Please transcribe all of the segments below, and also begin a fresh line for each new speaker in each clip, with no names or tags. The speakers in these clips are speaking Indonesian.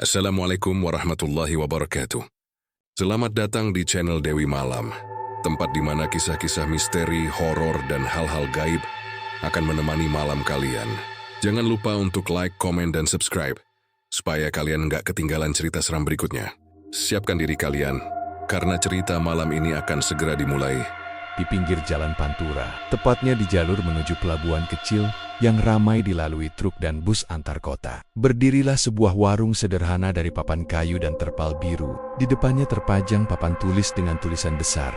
Assalamualaikum warahmatullahi wabarakatuh. Selamat datang di channel Dewi Malam, tempat di mana kisah-kisah misteri, horor, dan hal-hal gaib akan menemani malam kalian. Jangan lupa untuk like, komen, dan subscribe, supaya kalian nggak ketinggalan cerita seram berikutnya. Siapkan diri kalian, karena cerita malam ini akan segera dimulai.
Di pinggir jalan Pantura, tepatnya di jalur menuju pelabuhan kecil yang ramai dilalui truk dan bus antar kota. Berdirilah sebuah warung sederhana dari papan kayu dan terpal biru. Di depannya terpajang papan tulis dengan tulisan besar.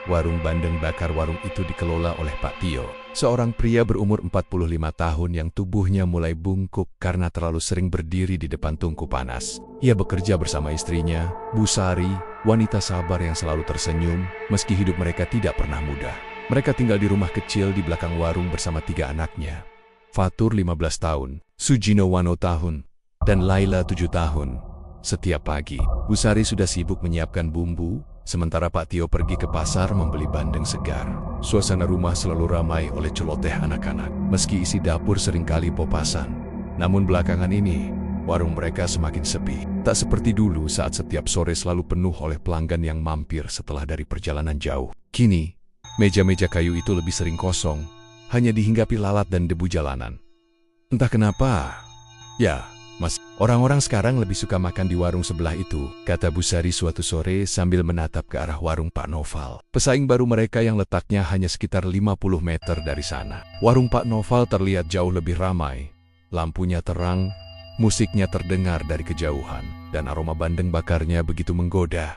Warung bandeng bakar. Warung itu dikelola oleh Pak Tio, seorang pria berumur 45 tahun yang tubuhnya mulai bungkuk karena terlalu sering berdiri di depan tungku panas. Ia bekerja bersama istrinya, Bu Sari, wanita sabar yang selalu tersenyum meski hidup mereka tidak pernah mudah. Mereka tinggal di rumah kecil di belakang warung bersama 3 anaknya. Fatur 15 tahun, Sujino Wano tahun, dan Laila 7 tahun. Setiap pagi, Bu Sari sudah sibuk menyiapkan bumbu, sementara Pak Tio pergi ke pasar membeli bandeng segar. Suasana rumah selalu ramai oleh celoteh anak-anak, meski isi dapur seringkali popasan. Namun belakangan ini, warung mereka semakin sepi. Tak seperti dulu saat setiap sore selalu penuh oleh pelanggan yang mampir setelah dari perjalanan jauh. Kini, meja-meja kayu itu lebih sering kosong, hanya dihinggapi lalat dan debu jalanan. Entah kenapa, ya, Mas, orang-orang sekarang lebih suka makan di warung sebelah itu, kata Bu Sari suatu sore sambil menatap ke arah warung Pak Noval, pesaing baru mereka yang letaknya hanya sekitar 50 meter dari sana. Warung Pak Noval terlihat jauh lebih ramai. Lampunya terang, musiknya terdengar dari kejauhan, dan aroma bandeng bakarnya begitu menggoda.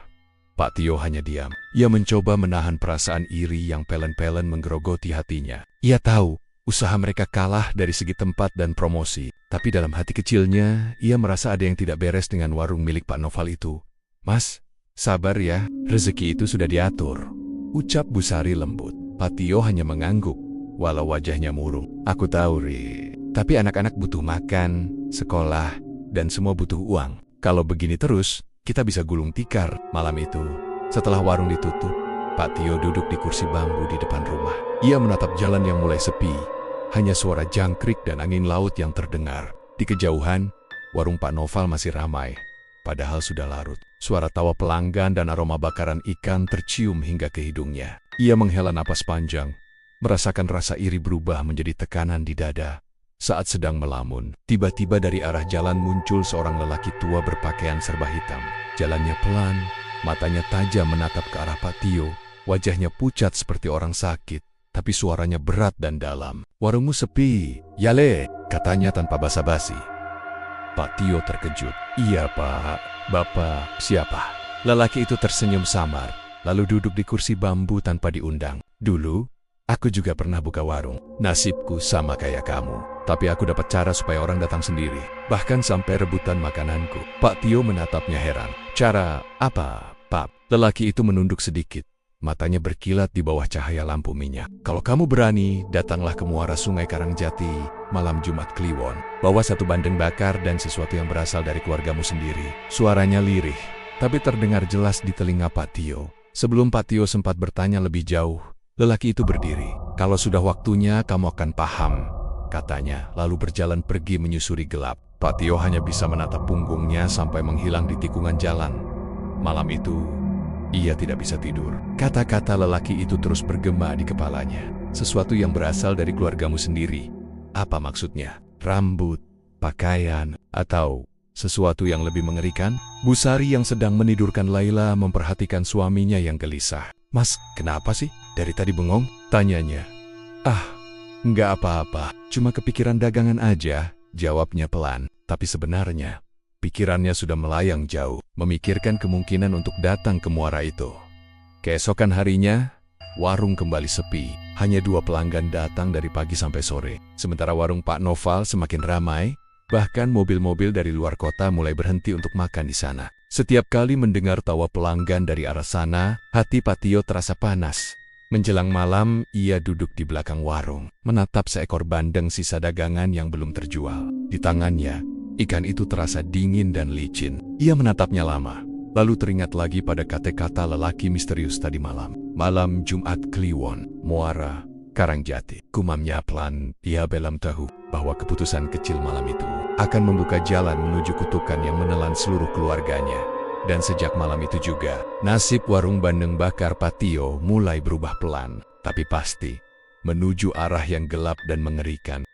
Pak Tio hanya diam. Ia mencoba menahan perasaan iri yang pelen-pelen menggerogoti hatinya. Ia tahu usaha mereka kalah dari segi tempat dan promosi, tapi dalam hati kecilnya, ia merasa ada yang tidak beres dengan warung milik Pak Noval itu. Mas, sabar ya, rezeki itu sudah diatur, ucap Bu Sari lembut. Pak Tio hanya mengangguk, walau wajahnya murung. Aku tahu, Ri, tapi anak-anak butuh makan, sekolah, dan semua butuh uang. Kalau begini terus, kita bisa gulung tikar. Malam itu, setelah warung ditutup, Pak Tio duduk di kursi bambu di depan rumah. Ia menatap jalan yang mulai sepi. Hanya suara jangkrik dan angin laut yang terdengar. Di kejauhan, warung Pak Noval masih ramai, padahal sudah larut. Suara tawa pelanggan dan aroma bakaran ikan tercium hingga ke hidungnya. Ia menghela napas panjang, merasakan rasa iri berubah menjadi tekanan di dada. Saat sedang melamun, tiba-tiba dari arah jalan muncul seorang lelaki tua berpakaian serba hitam. Jalannya pelan, matanya tajam menatap ke arah Pak Tio. Wajahnya pucat seperti orang sakit, tapi suaranya berat dan dalam. Warungmu sepi, Yale, katanya tanpa basa-basi. Pak Tio terkejut. Iya, Pak. Bapak, siapa? Lelaki itu tersenyum samar, lalu duduk di kursi bambu tanpa diundang. Dulu, aku juga pernah buka warung. Nasibku sama kayak kamu. Tapi aku dapat cara supaya orang datang sendiri. Bahkan sampai rebutan makananku. Pak Tio menatapnya heran. Cara apa, Pak? Lelaki itu menunduk sedikit. Matanya berkilat di bawah cahaya lampu minyak. Kalau kamu berani, datanglah ke muara Sungai Karangjati malam Jumat Kliwon. Bawa 1 bandeng bakar dan sesuatu yang berasal dari keluargamu sendiri. Suaranya lirih, tapi terdengar jelas di telinga Pak Tio. Sebelum Pak Tio sempat bertanya lebih jauh, lelaki itu berdiri. Kalau sudah waktunya, kamu akan paham, katanya, lalu berjalan pergi menyusuri gelap. Pak Tio hanya bisa menatap punggungnya sampai menghilang di tikungan jalan. Malam itu, ia tidak bisa tidur. Kata-kata lelaki itu terus bergema di kepalanya. Sesuatu yang berasal dari keluargamu sendiri. Apa maksudnya? Rambut, pakaian, atau sesuatu yang lebih mengerikan? Bu Sari yang sedang menidurkan Laila memperhatikan suaminya yang gelisah. Mas, kenapa sih? Dari tadi bengong? Tanyanya. Enggak apa-apa, cuma kepikiran dagangan aja, jawabnya pelan. Tapi sebenarnya, pikirannya sudah melayang jauh, memikirkan kemungkinan untuk datang ke muara itu. Keesokan harinya, warung kembali sepi. Hanya 2 pelanggan datang dari pagi sampai sore. Sementara warung Pak Noval semakin ramai, bahkan mobil-mobil dari luar kota mulai berhenti untuk makan di sana. Setiap kali mendengar tawa pelanggan dari arah sana, hati Pak Tio terasa panas. Menjelang malam, ia duduk di belakang warung, menatap seekor bandeng sisa dagangan yang belum terjual. Di tangannya, ikan itu terasa dingin dan licin. Ia menatapnya lama, lalu teringat lagi pada kata-kata lelaki misterius tadi malam. Malam Jumat Kliwon, muara, Karangjati. Gumamnya pelan, ia belum tahu bahwa keputusan kecil malam itu akan membuka jalan menuju kutukan yang menelan seluruh keluarganya. Dan sejak malam itu juga, nasib warung bandeng bakar Patio mulai berubah pelan, tapi pasti, menuju arah yang gelap dan mengerikan.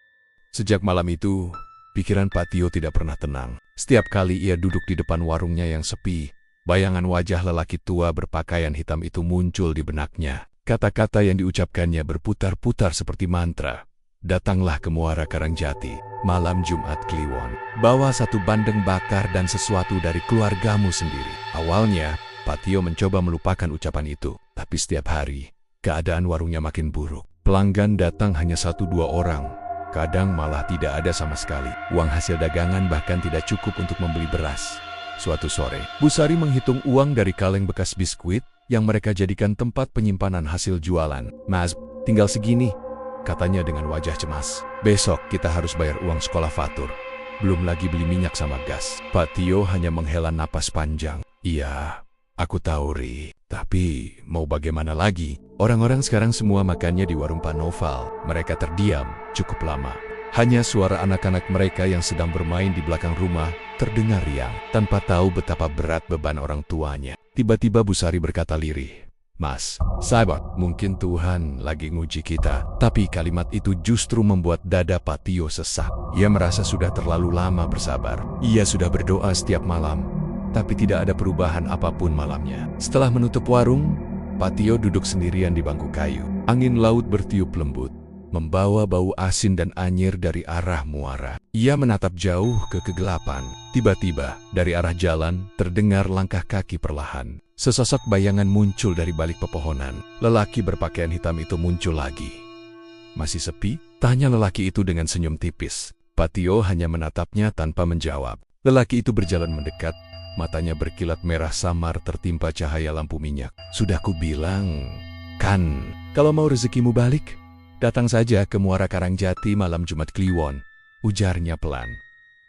Sejak malam itu, pikiran Patio tidak pernah tenang. Setiap kali ia duduk di depan warungnya yang sepi, bayangan wajah lelaki tua berpakaian hitam itu muncul di benaknya. Kata-kata yang diucapkannya berputar-putar seperti mantra. Datanglah ke Muara Karangjati, malam Jumat Kliwon. Bawa satu bandeng bakar dan sesuatu dari keluargamu sendiri. Awalnya, Patio mencoba melupakan ucapan itu. Tapi setiap hari, keadaan warungnya makin buruk. Pelanggan datang hanya 1-2 orang. Kadang malah tidak ada sama sekali. Uang hasil dagangan bahkan tidak cukup untuk membeli beras. Suatu sore, Bu Sari menghitung uang dari kaleng bekas biskuit yang mereka jadikan tempat penyimpanan hasil jualan. "Mas, tinggal segini," katanya dengan wajah cemas. "Besok kita harus bayar uang sekolah Fatur. Belum lagi beli minyak sama gas." Patio hanya menghela napas panjang. "Iya, aku tahu, Ri. Tapi mau bagaimana lagi? Orang-orang sekarang semua makannya di warung Pak Noval." Mereka terdiam cukup lama. Hanya suara anak-anak mereka yang sedang bermain di belakang rumah terdengar riang, tanpa tahu betapa berat beban orang tuanya. Tiba-tiba Bu Sari berkata lirih, "Mas, sahabat, mungkin Tuhan lagi nguji kita." Tapi kalimat itu justru membuat dada Patio sesak. Ia merasa sudah terlalu lama bersabar. Ia sudah berdoa setiap malam, tapi tidak ada perubahan apapun malamnya. Setelah menutup warung, Patio duduk sendirian di bangku kayu. Angin laut bertiup lembut, membawa bau asin dan anyir dari arah muara. Ia menatap jauh ke kegelapan. Tiba-tiba, dari arah jalan, terdengar langkah kaki perlahan. Sesosok bayangan muncul dari balik pepohonan. Lelaki berpakaian hitam itu muncul lagi. "Masih sepi?" tanya lelaki itu dengan senyum tipis. Patio hanya menatapnya tanpa menjawab. Lelaki itu berjalan mendekat, matanya berkilat merah samar tertimpa cahaya lampu minyak. "Sudah kubilang, kan, kalau mau rezekimu balik, datang saja ke Muara Karangjati malam Jumat Kliwon," ujarnya pelan.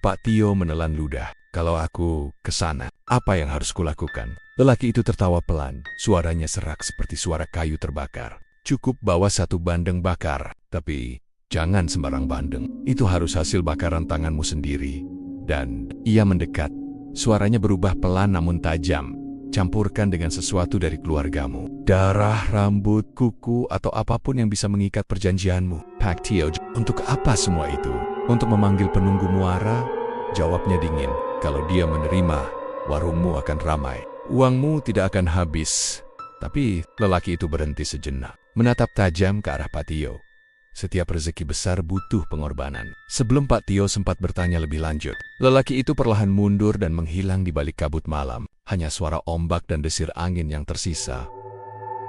Patio menelan ludah. "Kalau aku ke sana, apa yang harus kulakukan?" Lelaki itu tertawa pelan, suaranya serak seperti suara kayu terbakar. "Cukup bawa satu bandeng bakar, tapi jangan sembarang bandeng. Itu harus hasil bakaran tanganmu sendiri." Dan ia mendekat. Suaranya berubah pelan namun tajam. "Campurkan dengan sesuatu dari keluargamu. Darah, rambut, kuku, atau apapun yang bisa mengikat perjanjianmu." Patio, "Untuk apa semua itu?" "Untuk memanggil penunggu muara," jawabnya dingin. "Kalau dia menerima, warungmu akan ramai. Uangmu tidak akan habis." Tapi lelaki itu berhenti sejenak, menatap tajam ke arah Patio. Setiap rezeki besar butuh pengorbanan. Sebelum Patio sempat bertanya lebih lanjut, lelaki itu perlahan mundur dan menghilang di balik kabut malam. Hanya suara ombak dan desir angin yang tersisa.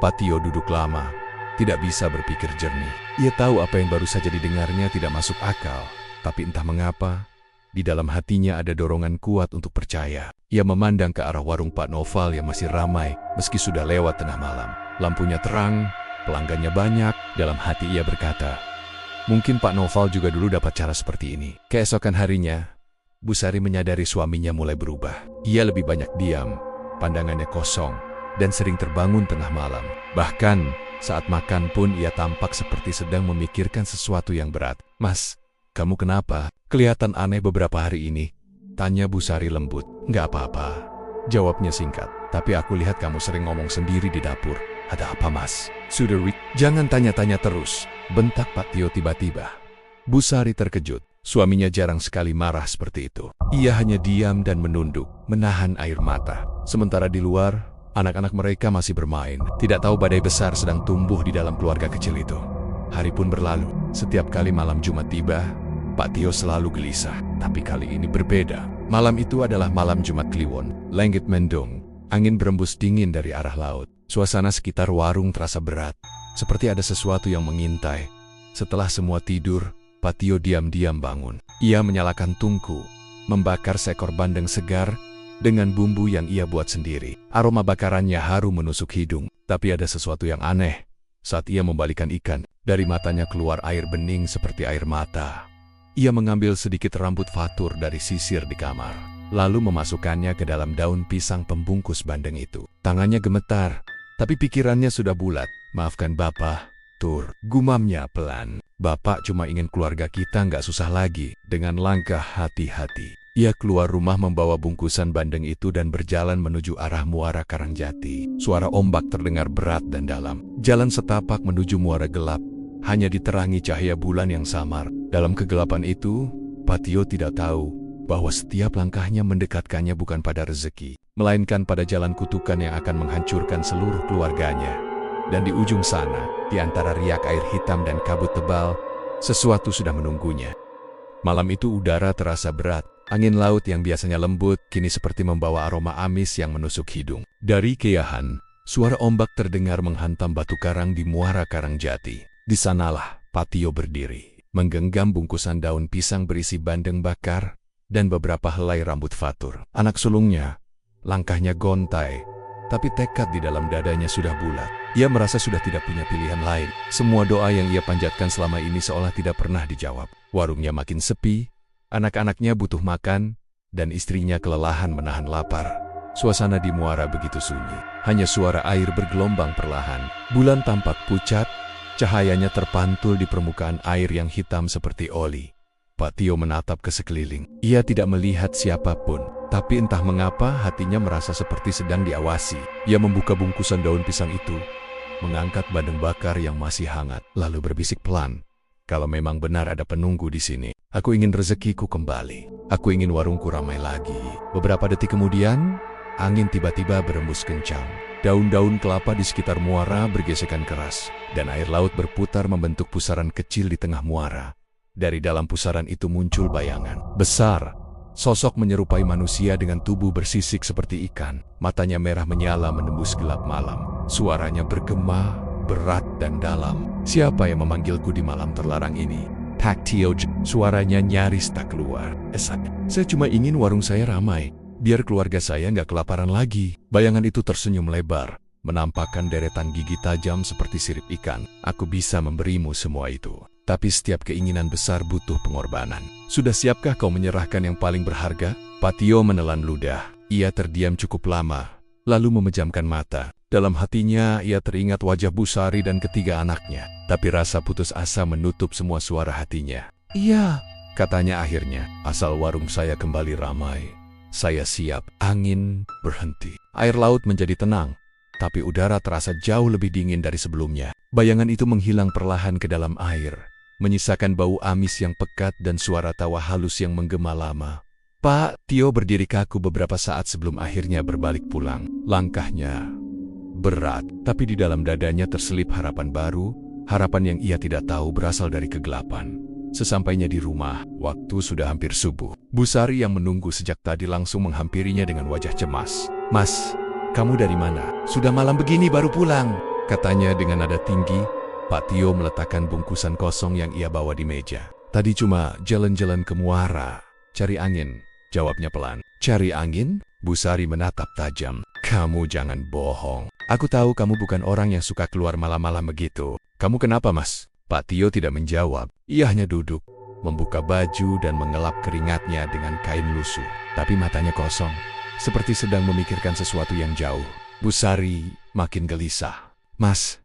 Patio duduk lama, tidak bisa berpikir jernih. Ia tahu apa yang baru saja didengarnya tidak masuk akal. Tapi entah mengapa, di dalam hatinya ada dorongan kuat untuk percaya. Ia memandang ke arah warung Pak Noval yang masih ramai meski sudah lewat tengah malam. Lampunya terang, pelanggannya banyak. Dalam hati ia berkata, mungkin Pak Noval juga dulu dapat cara seperti ini. Keesokan harinya, Bu Sari menyadari suaminya mulai berubah. Ia lebih banyak diam, pandangannya kosong, dan sering terbangun tengah malam. Bahkan, saat makan pun ia tampak seperti sedang memikirkan sesuatu yang berat. "Mas, kamu kenapa? Kelihatan aneh beberapa hari ini," tanya Bu Sari lembut. "Nggak apa-apa," jawabnya singkat. "Tapi aku lihat kamu sering ngomong sendiri di dapur. Ada apa, Mas?" "Sudah, Rick, jangan tanya-tanya terus," bentak Patio tiba-tiba. Bu Sari terkejut. Suaminya jarang sekali marah seperti itu. Ia hanya diam dan menunduk, menahan air mata. Sementara di luar, anak-anak mereka masih bermain. Tidak tahu badai besar sedang tumbuh di dalam keluarga kecil itu. Hari pun berlalu. Setiap kali malam Jumat tiba, Pak Tio selalu gelisah. Tapi kali ini berbeda. Malam itu adalah malam Jumat Kliwon. Langit mendung. Angin berembus dingin dari arah laut. Suasana sekitar warung terasa berat. Seperti ada sesuatu yang mengintai. Setelah semua tidur, Pak Tio diam-diam bangun. Ia menyalakan tungku, membakar seekor bandeng segar dengan bumbu yang ia buat sendiri. Aroma bakarannya harum menusuk hidung. Tapi ada sesuatu yang aneh. Saat ia membalikan ikan, dari matanya keluar air bening seperti air mata. Ia mengambil sedikit rambut Fatur dari sisir di kamar, lalu memasukkannya ke dalam daun pisang pembungkus bandeng itu. Tangannya gemetar, tapi pikirannya sudah bulat. "Maafkan Bapak," Fatur, gumamnya pelan. Bapak cuma ingin keluarga kita nggak susah lagi. Dengan langkah hati-hati, ia keluar rumah membawa bungkusan bandeng itu dan berjalan menuju arah Muara Karangjati. Suara ombak terdengar berat dan dalam. Jalan setapak menuju muara gelap, hanya diterangi cahaya bulan yang samar. Dalam kegelapan itu, Patio tidak tahu bahwa setiap langkahnya mendekatkannya bukan pada rezeki, melainkan pada jalan kutukan yang akan menghancurkan seluruh keluarganya. Dan di ujung sana, di antara riak air hitam dan kabut tebal, sesuatu sudah menunggunya. Malam itu udara terasa berat. Angin laut yang biasanya lembut, kini seperti membawa aroma amis yang menusuk hidung. Dari kejauhan, suara ombak terdengar menghantam batu karang di Muara Karangjati. Di sanalah Patio berdiri, menggenggam bungkusan daun pisang berisi bandeng bakar dan beberapa helai rambut Fatur. Anak sulungnya, langkahnya gontai, tapi tekad di dalam dadanya sudah bulat. Ia merasa sudah tidak punya pilihan lain. Semua doa yang ia panjatkan selama ini seolah tidak pernah dijawab. Warungnya makin sepi, anak-anaknya butuh makan, dan istrinya kelelahan menahan lapar. Suasana di muara begitu sunyi. Hanya suara air bergelombang perlahan. Bulan tampak pucat, cahayanya terpantul di permukaan air yang hitam seperti oli. Patio menatap ke sekeliling. Ia tidak melihat siapapun, tapi entah mengapa hatinya merasa seperti sedang diawasi. Ia membuka bungkusan daun pisang itu, mengangkat bandeng bakar yang masih hangat, lalu berbisik pelan. Kalau memang benar ada penunggu di sini, aku ingin rezekiku kembali. Aku ingin warungku ramai lagi. Beberapa detik kemudian, angin tiba-tiba berembus kencang. Daun-daun kelapa di sekitar muara bergesekan keras, dan air laut berputar membentuk pusaran kecil di tengah muara. Dari dalam pusaran itu muncul bayangan besar. Sosok menyerupai manusia dengan tubuh bersisik seperti ikan. Matanya merah menyala menembus gelap malam. Suaranya bergema, berat dan dalam. Siapa yang memanggilku di malam terlarang ini? Patio, suaranya nyaris tak keluar. Saya cuma ingin warung saya ramai, biar keluarga saya nggak kelaparan lagi. Bayangan itu tersenyum lebar, menampakkan deretan gigi tajam seperti sirip ikan. Aku bisa memberimu semua itu. Tapi setiap keinginan besar butuh pengorbanan. Sudah siapkah kau menyerahkan yang paling berharga? Patio menelan ludah. Ia terdiam cukup lama, lalu memejamkan mata. Dalam hatinya, ia teringat wajah Busari dan ketiga anaknya. Tapi rasa putus asa menutup semua suara hatinya. Iya, katanya akhirnya, asal warung saya kembali ramai, saya siap. Angin berhenti. Air laut menjadi tenang, tapi udara terasa jauh lebih dingin dari sebelumnya. Bayangan itu menghilang perlahan ke dalam air, menyisakan bau amis yang pekat dan suara tawa halus yang menggema lama. Pak Tio berdiri kaku beberapa saat sebelum akhirnya berbalik pulang. Langkahnya berat, tapi di dalam dadanya terselip harapan baru, harapan yang ia tidak tahu berasal dari kegelapan. Sesampainya di rumah, waktu sudah hampir subuh. Busari yang menunggu sejak tadi langsung menghampirinya dengan wajah cemas. Mas, kamu dari mana? Sudah malam begini baru pulang, katanya dengan nada tinggi. Pak Tio meletakkan bungkusan kosong yang ia bawa di meja. Tadi cuma jalan-jalan ke muara, cari angin, jawabnya pelan. Cari angin? Busari menatap tajam. Kamu jangan bohong. Aku tahu kamu bukan orang yang suka keluar malam-malam begitu. Kamu kenapa, Mas? Pak Tio tidak menjawab. Ia hanya duduk, membuka baju dan mengelap keringatnya dengan kain lusuh. Tapi matanya kosong, seperti sedang memikirkan sesuatu yang jauh. Busari makin gelisah. Mas,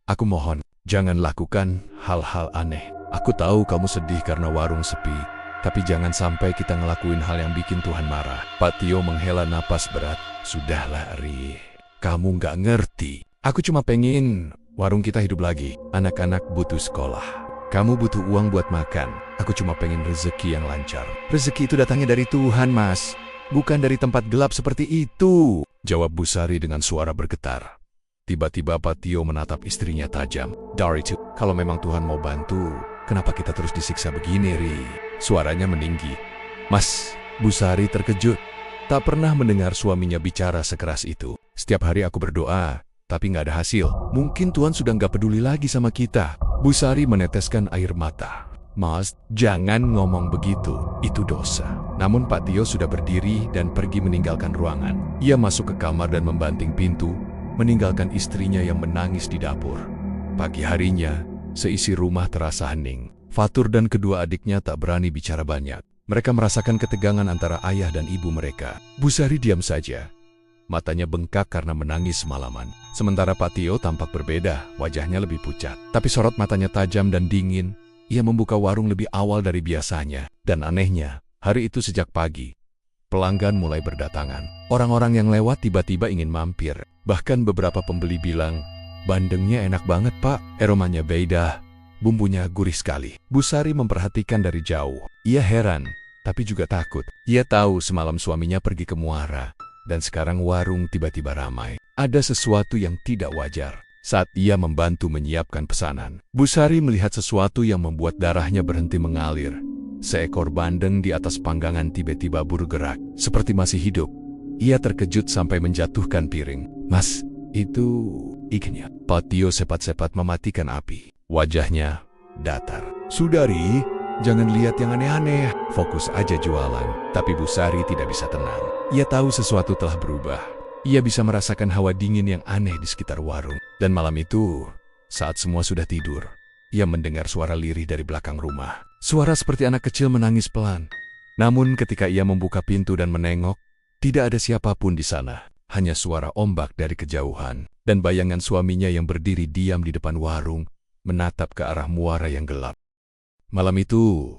aku mohon, jangan lakukan hal-hal aneh. Aku tahu kamu sedih karena warung sepi, tapi jangan sampai kita ngelakuin hal yang bikin Tuhan marah. Pak Tio menghela napas berat. Sudahlah, Ri. Kamu nggak ngerti. Aku cuma pengen warung kita hidup lagi. Anak-anak butuh sekolah. Kamu butuh uang buat makan. Aku cuma pengen rezeki yang lancar. Rezeki itu datangnya dari Tuhan, Mas. Bukan dari tempat gelap seperti itu, jawab Busari dengan suara bergetar. Tiba-tiba Pak Tio menatap istrinya tajam. Dari itu, kalau memang Tuhan mau bantu, kenapa kita terus disiksa begini, Ri? Suaranya meninggi. Mas, Busari terkejut. Tak pernah mendengar suaminya bicara sekeras itu. Setiap hari aku berdoa, tapi nggak ada hasil. Mungkin Tuhan sudah nggak peduli lagi sama kita. Busari meneteskan air mata. Mas, jangan ngomong begitu. Itu dosa. Namun Pak Tio sudah berdiri dan pergi meninggalkan ruangan. Ia masuk ke kamar dan membanting pintu, meninggalkan istrinya yang menangis di dapur. Pagi harinya, seisi rumah terasa hening. Fatur dan kedua adiknya tak berani bicara banyak. Mereka merasakan ketegangan antara ayah dan ibu mereka. Busari diam saja. matanya bengkak karena menangis semalaman. Sementara Pak Tio tampak berbeda, wajahnya lebih pucat. Tapi sorot matanya tajam dan dingin. Ia membuka warung lebih awal dari biasanya. Dan anehnya, hari itu sejak pagi, pelanggan mulai berdatangan. Orang-orang yang lewat tiba-tiba ingin mampir. Bahkan beberapa pembeli bilang, "Bandengnya enak banget, Pak. Aromanya beda. Bumbunya gurih sekali." Bu Sari memperhatikan dari jauh. Ia heran, tapi juga takut. Ia tahu semalam suaminya pergi ke Muara, dan sekarang warung tiba-tiba ramai. Ada sesuatu yang tidak wajar. Saat ia membantu menyiapkan pesanan, Bu Sari melihat sesuatu yang membuat darahnya berhenti mengalir. Seekor bandeng di atas panggangan tiba-tiba bergerak, seperti masih hidup. Ia terkejut sampai menjatuhkan piring. "Mas, itu ikannya." Pak Tio sepat-sepat mematikan api. Wajahnya datar. "Sudari, jangan lihat yang aneh-aneh. Fokus aja jualan." Tapi Bu Sari tidak bisa tenang. Ia tahu sesuatu telah berubah. Ia bisa merasakan hawa dingin yang aneh di sekitar warung. Dan malam itu, saat semua sudah tidur, ia mendengar suara lirih dari belakang rumah. Suara seperti anak kecil menangis pelan. Namun ketika ia membuka pintu dan menengok, tidak ada siapapun di sana. Hanya suara ombak dari kejauhan. Dan bayangan suaminya yang berdiri diam di depan warung, menatap ke arah muara yang gelap. Malam itu,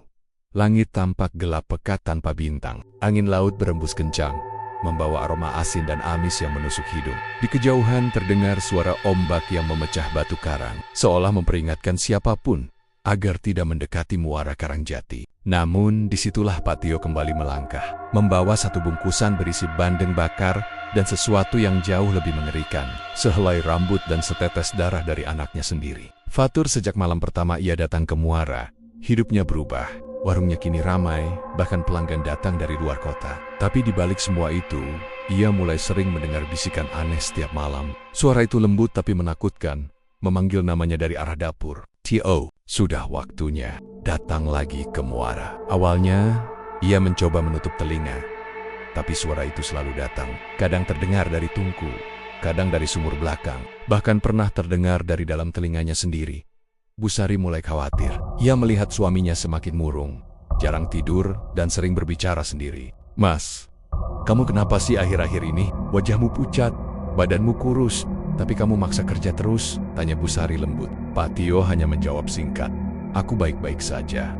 langit tampak gelap pekat tanpa bintang. Angin laut berembus kencang, membawa aroma asin dan amis yang menusuk hidung. Di kejauhan terdengar suara ombak yang memecah batu karang, seolah memperingatkan siapapun agar tidak mendekati muara Karangjati. Namun disitulah Pak Tio kembali melangkah, membawa satu bungkusan berisi bandeng bakar dan sesuatu yang jauh lebih mengerikan, sehelai rambut dan setetes darah dari anaknya sendiri. Fatur sejak malam pertama ia datang ke Muara, hidupnya berubah. Warungnya kini ramai, bahkan pelanggan datang dari luar kota. Tapi di balik semua itu, ia mulai sering mendengar bisikan aneh setiap malam. Suara itu lembut tapi menakutkan, memanggil namanya dari arah dapur. "Tio, sudah waktunya datang lagi ke Muara." Awalnya, ia mencoba menutup telinga. Tapi suara itu selalu datang. Kadang terdengar dari tungku, kadang dari sumur belakang. Bahkan pernah terdengar dari dalam telinganya sendiri. Bu Sari mulai khawatir. Ia melihat suaminya semakin murung, jarang tidur, dan sering berbicara sendiri. "Mas, kamu kenapa sih akhir-akhir ini? Wajahmu pucat, badanmu kurus, tapi kamu maksa kerja terus?" tanya Bu Sari lembut. Pak Tio hanya menjawab singkat, "Aku baik-baik saja."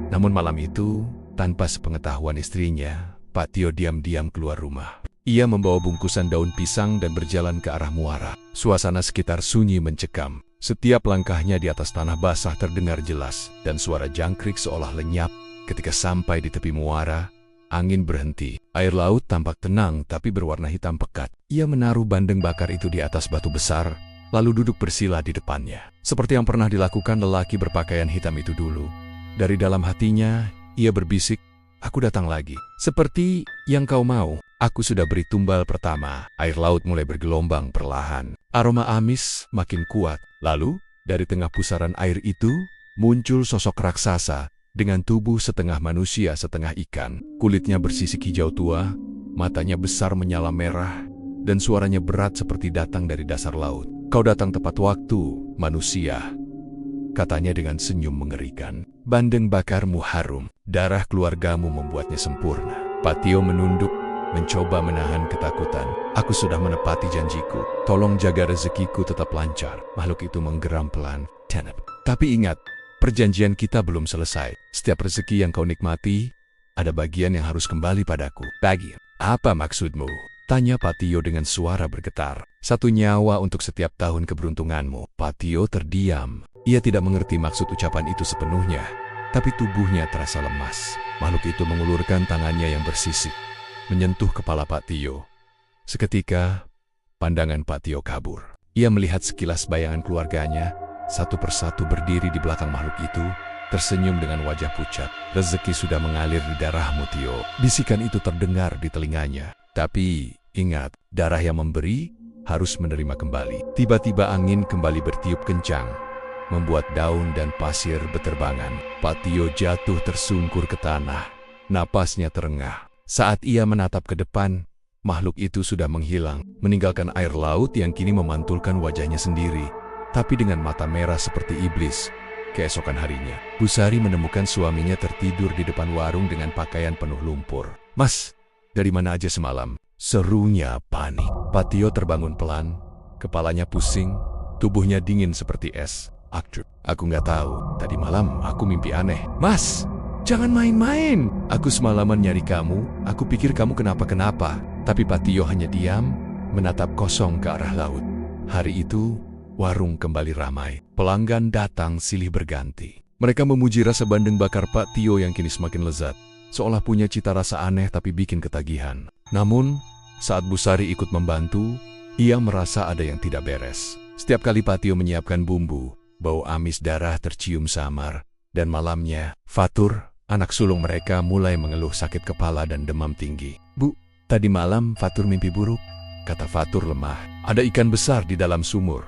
Namun malam itu, tanpa sepengetahuan istrinya, Pak Tio diam-diam keluar rumah. Ia membawa bungkusan daun pisang dan berjalan ke arah muara. Suasana sekitar sunyi mencekam. Setiap langkahnya di atas tanah basah terdengar jelas, dan suara jangkrik seolah lenyap. Ketika sampai di tepi muara, angin berhenti. Air laut tampak tenang tapi berwarna hitam pekat. Ia menaruh bandeng bakar itu di atas batu besar, lalu duduk bersila di depannya. Seperti yang pernah dilakukan lelaki berpakaian hitam itu dulu. Dari dalam hatinya, ia berbisik, "Aku datang lagi. Seperti yang kau mau. Aku sudah beri tumbal pertama." Air laut mulai bergelombang perlahan. Aroma amis makin kuat. Lalu, dari tengah pusaran air itu, muncul sosok raksasa dengan tubuh setengah manusia setengah ikan. Kulitnya bersisik hijau tua, matanya besar menyala merah, dan suaranya berat seperti datang dari dasar laut. "Kau datang tepat waktu, manusia," katanya dengan senyum mengerikan. "Bandeng bakarmu harum, darah keluargamu membuatnya sempurna." Pak Tio menunduk, mencoba menahan ketakutan. "Aku sudah menepati janjiku. Tolong jaga rezekiku tetap lancar." Makhluk itu menggeram pelan. "Tapi ingat, perjanjian kita belum selesai. Setiap rezeki yang kau nikmati, ada bagian yang harus kembali padaku." "Bagian? Apa maksudmu?" tanya Pak Tio dengan suara bergetar. "Satu nyawa untuk setiap tahun keberuntunganmu." Pak Tio terdiam. Ia tidak mengerti maksud ucapan itu sepenuhnya, tapi tubuhnya terasa lemas. Makhluk itu mengulurkan tangannya yang bersisik, menyentuh kepala Pak Tio. Seketika, pandangan Pak Tio kabur. Ia melihat sekilas bayangan keluarganya, satu persatu berdiri di belakang makhluk itu, tersenyum dengan wajah pucat. "Rezeki sudah mengalir di darahmu, Tio." Bisikan itu terdengar di telinganya. Tapi, ingat, darah yang memberi harus menerima kembali. Tiba-tiba angin kembali bertiup kencang, membuat daun dan pasir beterbangan. Pak Tio jatuh tersungkur ke tanah. Napasnya terengah. Saat ia menatap ke depan, makhluk itu sudah menghilang, meninggalkan air laut yang kini memantulkan wajahnya sendiri, tapi dengan mata merah seperti iblis. Keesokan harinya, Bu Sari menemukan suaminya tertidur di depan warung dengan pakaian penuh lumpur. "Mas, dari mana aja semalam?" Serunya panik. Pak Tio terbangun pelan, kepalanya pusing, tubuhnya dingin seperti es. Aku nggak tahu, tadi malam aku mimpi aneh. Mas, jangan main-main. Aku semalaman nyari kamu, aku pikir kamu kenapa-kenapa. Tapi Pak Tio hanya diam, menatap kosong ke arah laut. Hari itu, warung kembali ramai. Pelanggan datang silih berganti. Mereka memuji rasa bandeng bakar Pak Tio yang kini semakin lezat. Seolah punya cita rasa aneh tapi bikin ketagihan. Namun, saat Bu Sari ikut membantu, ia merasa ada yang tidak beres. Setiap kali Pak Tio menyiapkan bumbu, bau amis darah tercium samar. Dan malamnya, Fatur, anak sulung mereka mulai mengeluh sakit kepala dan demam tinggi. Bu, tadi malam Fatur mimpi buruk, kata Fatur lemah. Ada ikan besar di dalam sumur.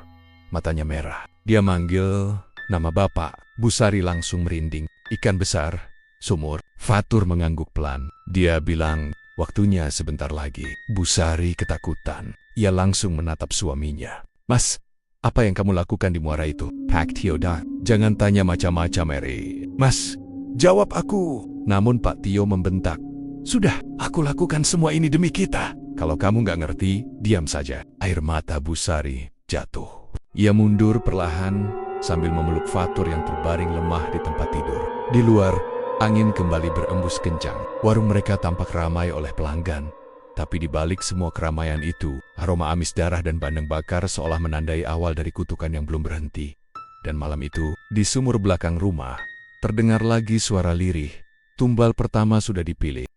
Matanya merah. Dia manggil nama bapak. Bu Sari langsung merinding. Ikan besar, sumur. Fatur mengangguk pelan. Dia bilang, waktunya sebentar lagi. Bu Sari ketakutan. Ia langsung menatap suaminya. Mas, apa yang kamu lakukan di muara itu? Pak Tio, jangan tanya macam-macam, Mary. Mas, jawab aku. Namun Pak Tio membentak. Sudah, aku lakukan semua ini demi kita. Kalau kamu nggak ngerti, diam saja. Air mata Bu Sari jatuh. Ia mundur perlahan sambil memeluk Fatur yang terbaring lemah di tempat tidur. Di luar, angin kembali berembus kencang. Warung mereka tampak ramai oleh pelanggan. Tapi di balik semua keramaian itu, aroma amis darah dan bandeng bakar seolah menandai awal dari kutukan yang belum berhenti. Dan malam itu, di sumur belakang rumah, terdengar lagi suara lirih. Tumbal pertama sudah dipilih.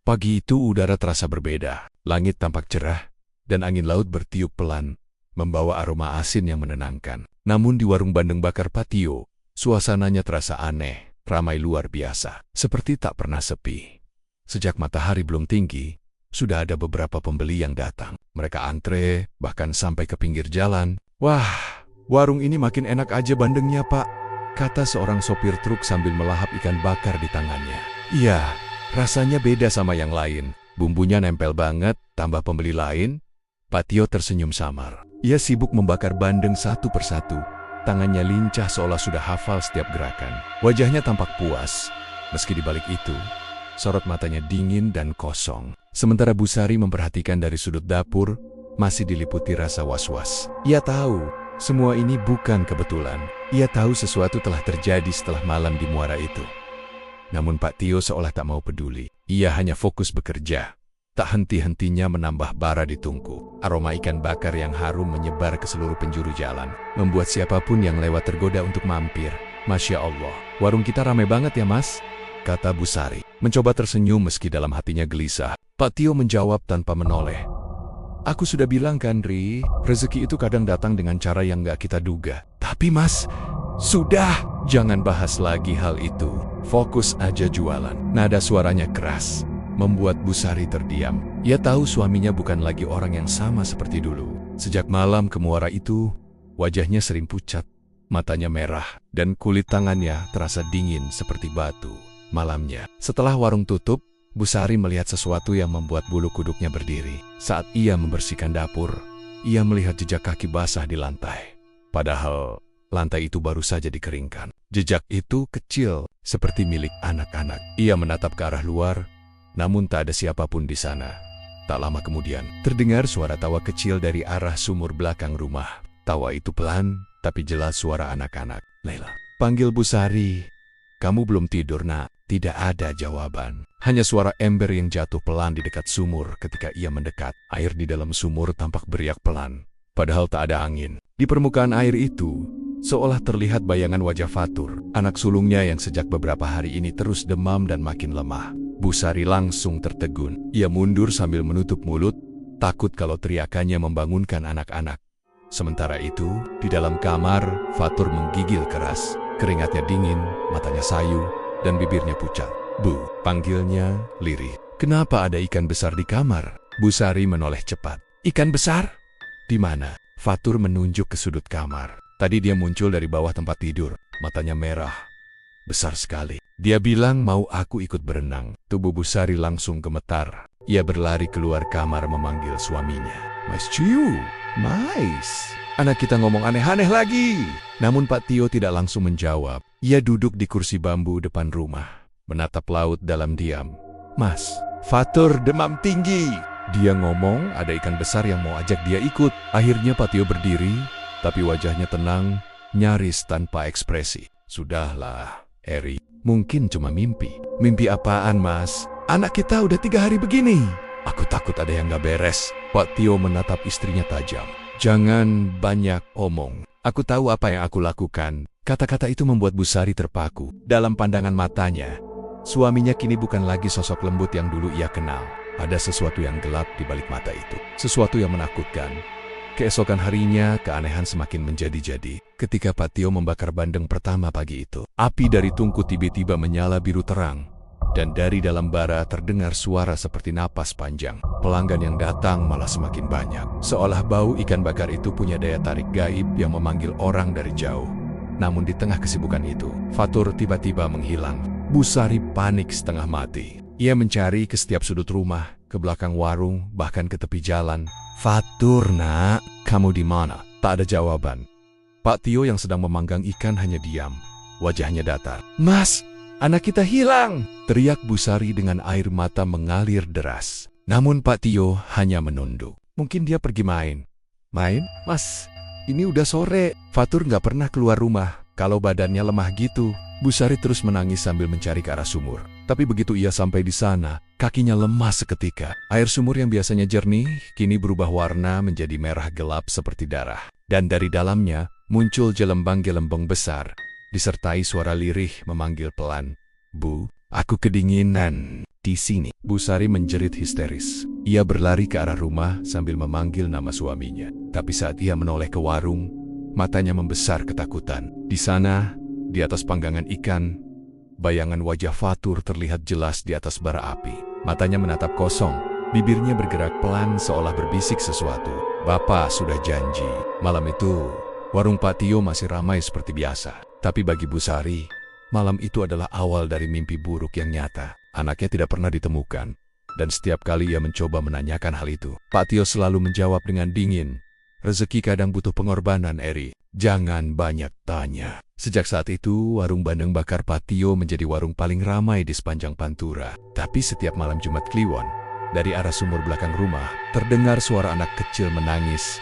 Pagi itu udara terasa berbeda. Langit tampak cerah, dan angin laut bertiup pelan, membawa aroma asin yang menenangkan. Namun di warung bandeng bakar Pak Tio, suasananya terasa aneh, ramai luar biasa, seperti tak pernah sepi. Sejak matahari belum tinggi, sudah ada beberapa pembeli yang datang. Mereka antre, bahkan sampai ke pinggir jalan. Wah, warung ini makin enak aja bandengnya, Pak, kata seorang sopir truk sambil melahap ikan bakar di tangannya. Iya, rasanya beda sama yang lain. Bumbunya nempel banget, tambah pembeli lain. Pak Tio tersenyum samar. Ia sibuk membakar bandeng satu persatu. Tangannya lincah seolah sudah hafal setiap gerakan. Wajahnya tampak puas. Meski di balik itu, sorot matanya dingin dan kosong. Sementara Bu Sari memperhatikan dari sudut dapur, masih diliputi rasa was-was. Ia tahu, semua ini bukan kebetulan. Ia tahu sesuatu telah terjadi setelah malam di muara itu. Namun Pak Tio seolah tak mau peduli. Ia hanya fokus bekerja. Tak henti-hentinya menambah bara di tungku. Aroma ikan bakar yang harum menyebar ke seluruh penjuru jalan, membuat siapapun yang lewat tergoda untuk mampir. Masya Allah, warung kita ramai banget ya, Mas, kata Bu Sari. Mencoba tersenyum meski dalam hatinya gelisah. Pak Tio menjawab tanpa menoleh. Aku sudah bilang kan, Ri, rezeki itu kadang datang dengan cara yang gak kita duga. Tapi Mas, sudah, jangan bahas lagi hal itu. Fokus aja jualan. Nada suaranya keras, membuat Bu Sari terdiam. Ia tahu suaminya bukan lagi orang yang sama seperti dulu. Sejak malam ke muara itu, wajahnya sering pucat, matanya merah, dan kulit tangannya terasa dingin seperti batu. Malamnya, setelah warung tutup, Bu Sari melihat sesuatu yang membuat bulu kuduknya berdiri. Saat ia membersihkan dapur, ia melihat jejak kaki basah di lantai. Padahal, lantai itu baru saja dikeringkan. Jejak itu kecil, seperti milik anak-anak. Ia menatap ke arah luar, namun tak ada siapapun di sana. Tak lama kemudian, terdengar suara tawa kecil dari arah sumur belakang rumah. Tawa itu pelan, tapi jelas suara anak-anak. Laila, panggil Bu Sari. Kamu belum tidur, Nak? Tidak ada jawaban. Hanya suara ember yang jatuh pelan di dekat sumur ketika ia mendekat. Air di dalam sumur tampak beriak pelan, padahal tak ada angin. Di permukaan air itu, seolah terlihat bayangan wajah Fatur, anak sulungnya yang sejak beberapa hari ini terus demam dan makin lemah. Bu Sari langsung tertegun. Ia mundur sambil menutup mulut, takut kalau teriakannya membangunkan anak-anak. Sementara itu, di dalam kamar, Fatur menggigil keras. Keringatnya dingin, matanya sayu, dan bibirnya pucat. Bu, panggilnya lirih. Kenapa ada ikan besar di kamar? Bu Sari menoleh cepat. Ikan besar? Di mana? Fatur menunjuk ke sudut kamar. Tadi dia muncul dari bawah tempat tidur. Matanya merah, besar sekali. Dia bilang mau aku ikut berenang. Tubuh Bu Sari langsung gemetar. Ia berlari keluar kamar memanggil suaminya. Mas Ciu, Mais, anak kita ngomong aneh-aneh lagi. Namun Pak Tio tidak langsung menjawab. Ia duduk di kursi bambu depan rumah, menatap laut dalam diam. Mas, Fatur demam tinggi. Dia ngomong ada ikan besar yang mau ajak dia ikut. Akhirnya Pak Tio berdiri, tapi wajahnya tenang, nyaris tanpa ekspresi. Sudahlah, Eri, mungkin cuma mimpi. Mimpi apaan, Mas? Anak kita udah 3 hari begini. Aku takut ada yang gak beres. Pak Tio menatap istrinya tajam. Jangan banyak omong. Aku tahu apa yang aku lakukan. Kata-kata itu membuat Bu Sari terpaku. Dalam pandangan matanya, suaminya kini bukan lagi sosok lembut yang dulu ia kenal. Ada sesuatu yang gelap di balik mata itu. Sesuatu yang menakutkan. Keesokan harinya, keanehan semakin menjadi-jadi. Ketika Pak Tio membakar bandeng pertama pagi itu, api dari tungku tiba-tiba menyala biru terang. Dan dari dalam bara terdengar suara seperti napas panjang. Pelanggan yang datang malah semakin banyak. Seolah bau ikan bakar itu punya daya tarik gaib yang memanggil orang dari jauh. Namun di tengah kesibukan itu, Fatur tiba-tiba menghilang. Bu Sari panik setengah mati. Ia mencari ke setiap sudut rumah, ke belakang warung, bahkan ke tepi jalan. Fatur, nak, kamu di mana? Tak ada jawaban. Pak Tio yang sedang memanggang ikan hanya diam. Wajahnya datar. Mas, anak kita hilang! Teriak Bu Sari dengan air mata mengalir deras. Namun Pak Tio hanya menunduk. Mungkin dia pergi main. Main? Mas, ini udah sore. Fatur nggak pernah keluar rumah. Kalau badannya lemah gitu. Bu Sari terus menangis sambil mencari ke arah sumur. Tapi begitu ia sampai di sana, kakinya lemas seketika. Air sumur yang biasanya jernih, kini berubah warna menjadi merah gelap seperti darah. Dan dari dalamnya, muncul gelembang-gelembang besar, disertai suara lirih memanggil pelan. Bu, aku kedinginan di sini. Bu Sari menjerit histeris. Ia berlari ke arah rumah sambil memanggil nama suaminya. Tapi saat ia menoleh ke warung, matanya membesar ketakutan. Di sana, di atas panggangan ikan, bayangan wajah Fatur terlihat jelas di atas bara api. Matanya menatap kosong, bibirnya bergerak pelan seolah berbisik sesuatu. Bapak sudah janji. Malam itu, warung Pak Tio masih ramai seperti biasa. Tapi bagi Bu Sari, malam itu adalah awal dari mimpi buruk yang nyata. Anaknya tidak pernah ditemukan. Dan setiap kali ia mencoba menanyakan hal itu, Pak Tio selalu menjawab dengan dingin. Rezeki kadang butuh pengorbanan, Eri. Jangan banyak tanya. Sejak saat itu, warung bandeng bakar Pak Tio menjadi warung paling ramai di sepanjang Pantura. Tapi setiap malam Jumat Kliwon, dari arah sumur belakang rumah, terdengar suara anak kecil menangis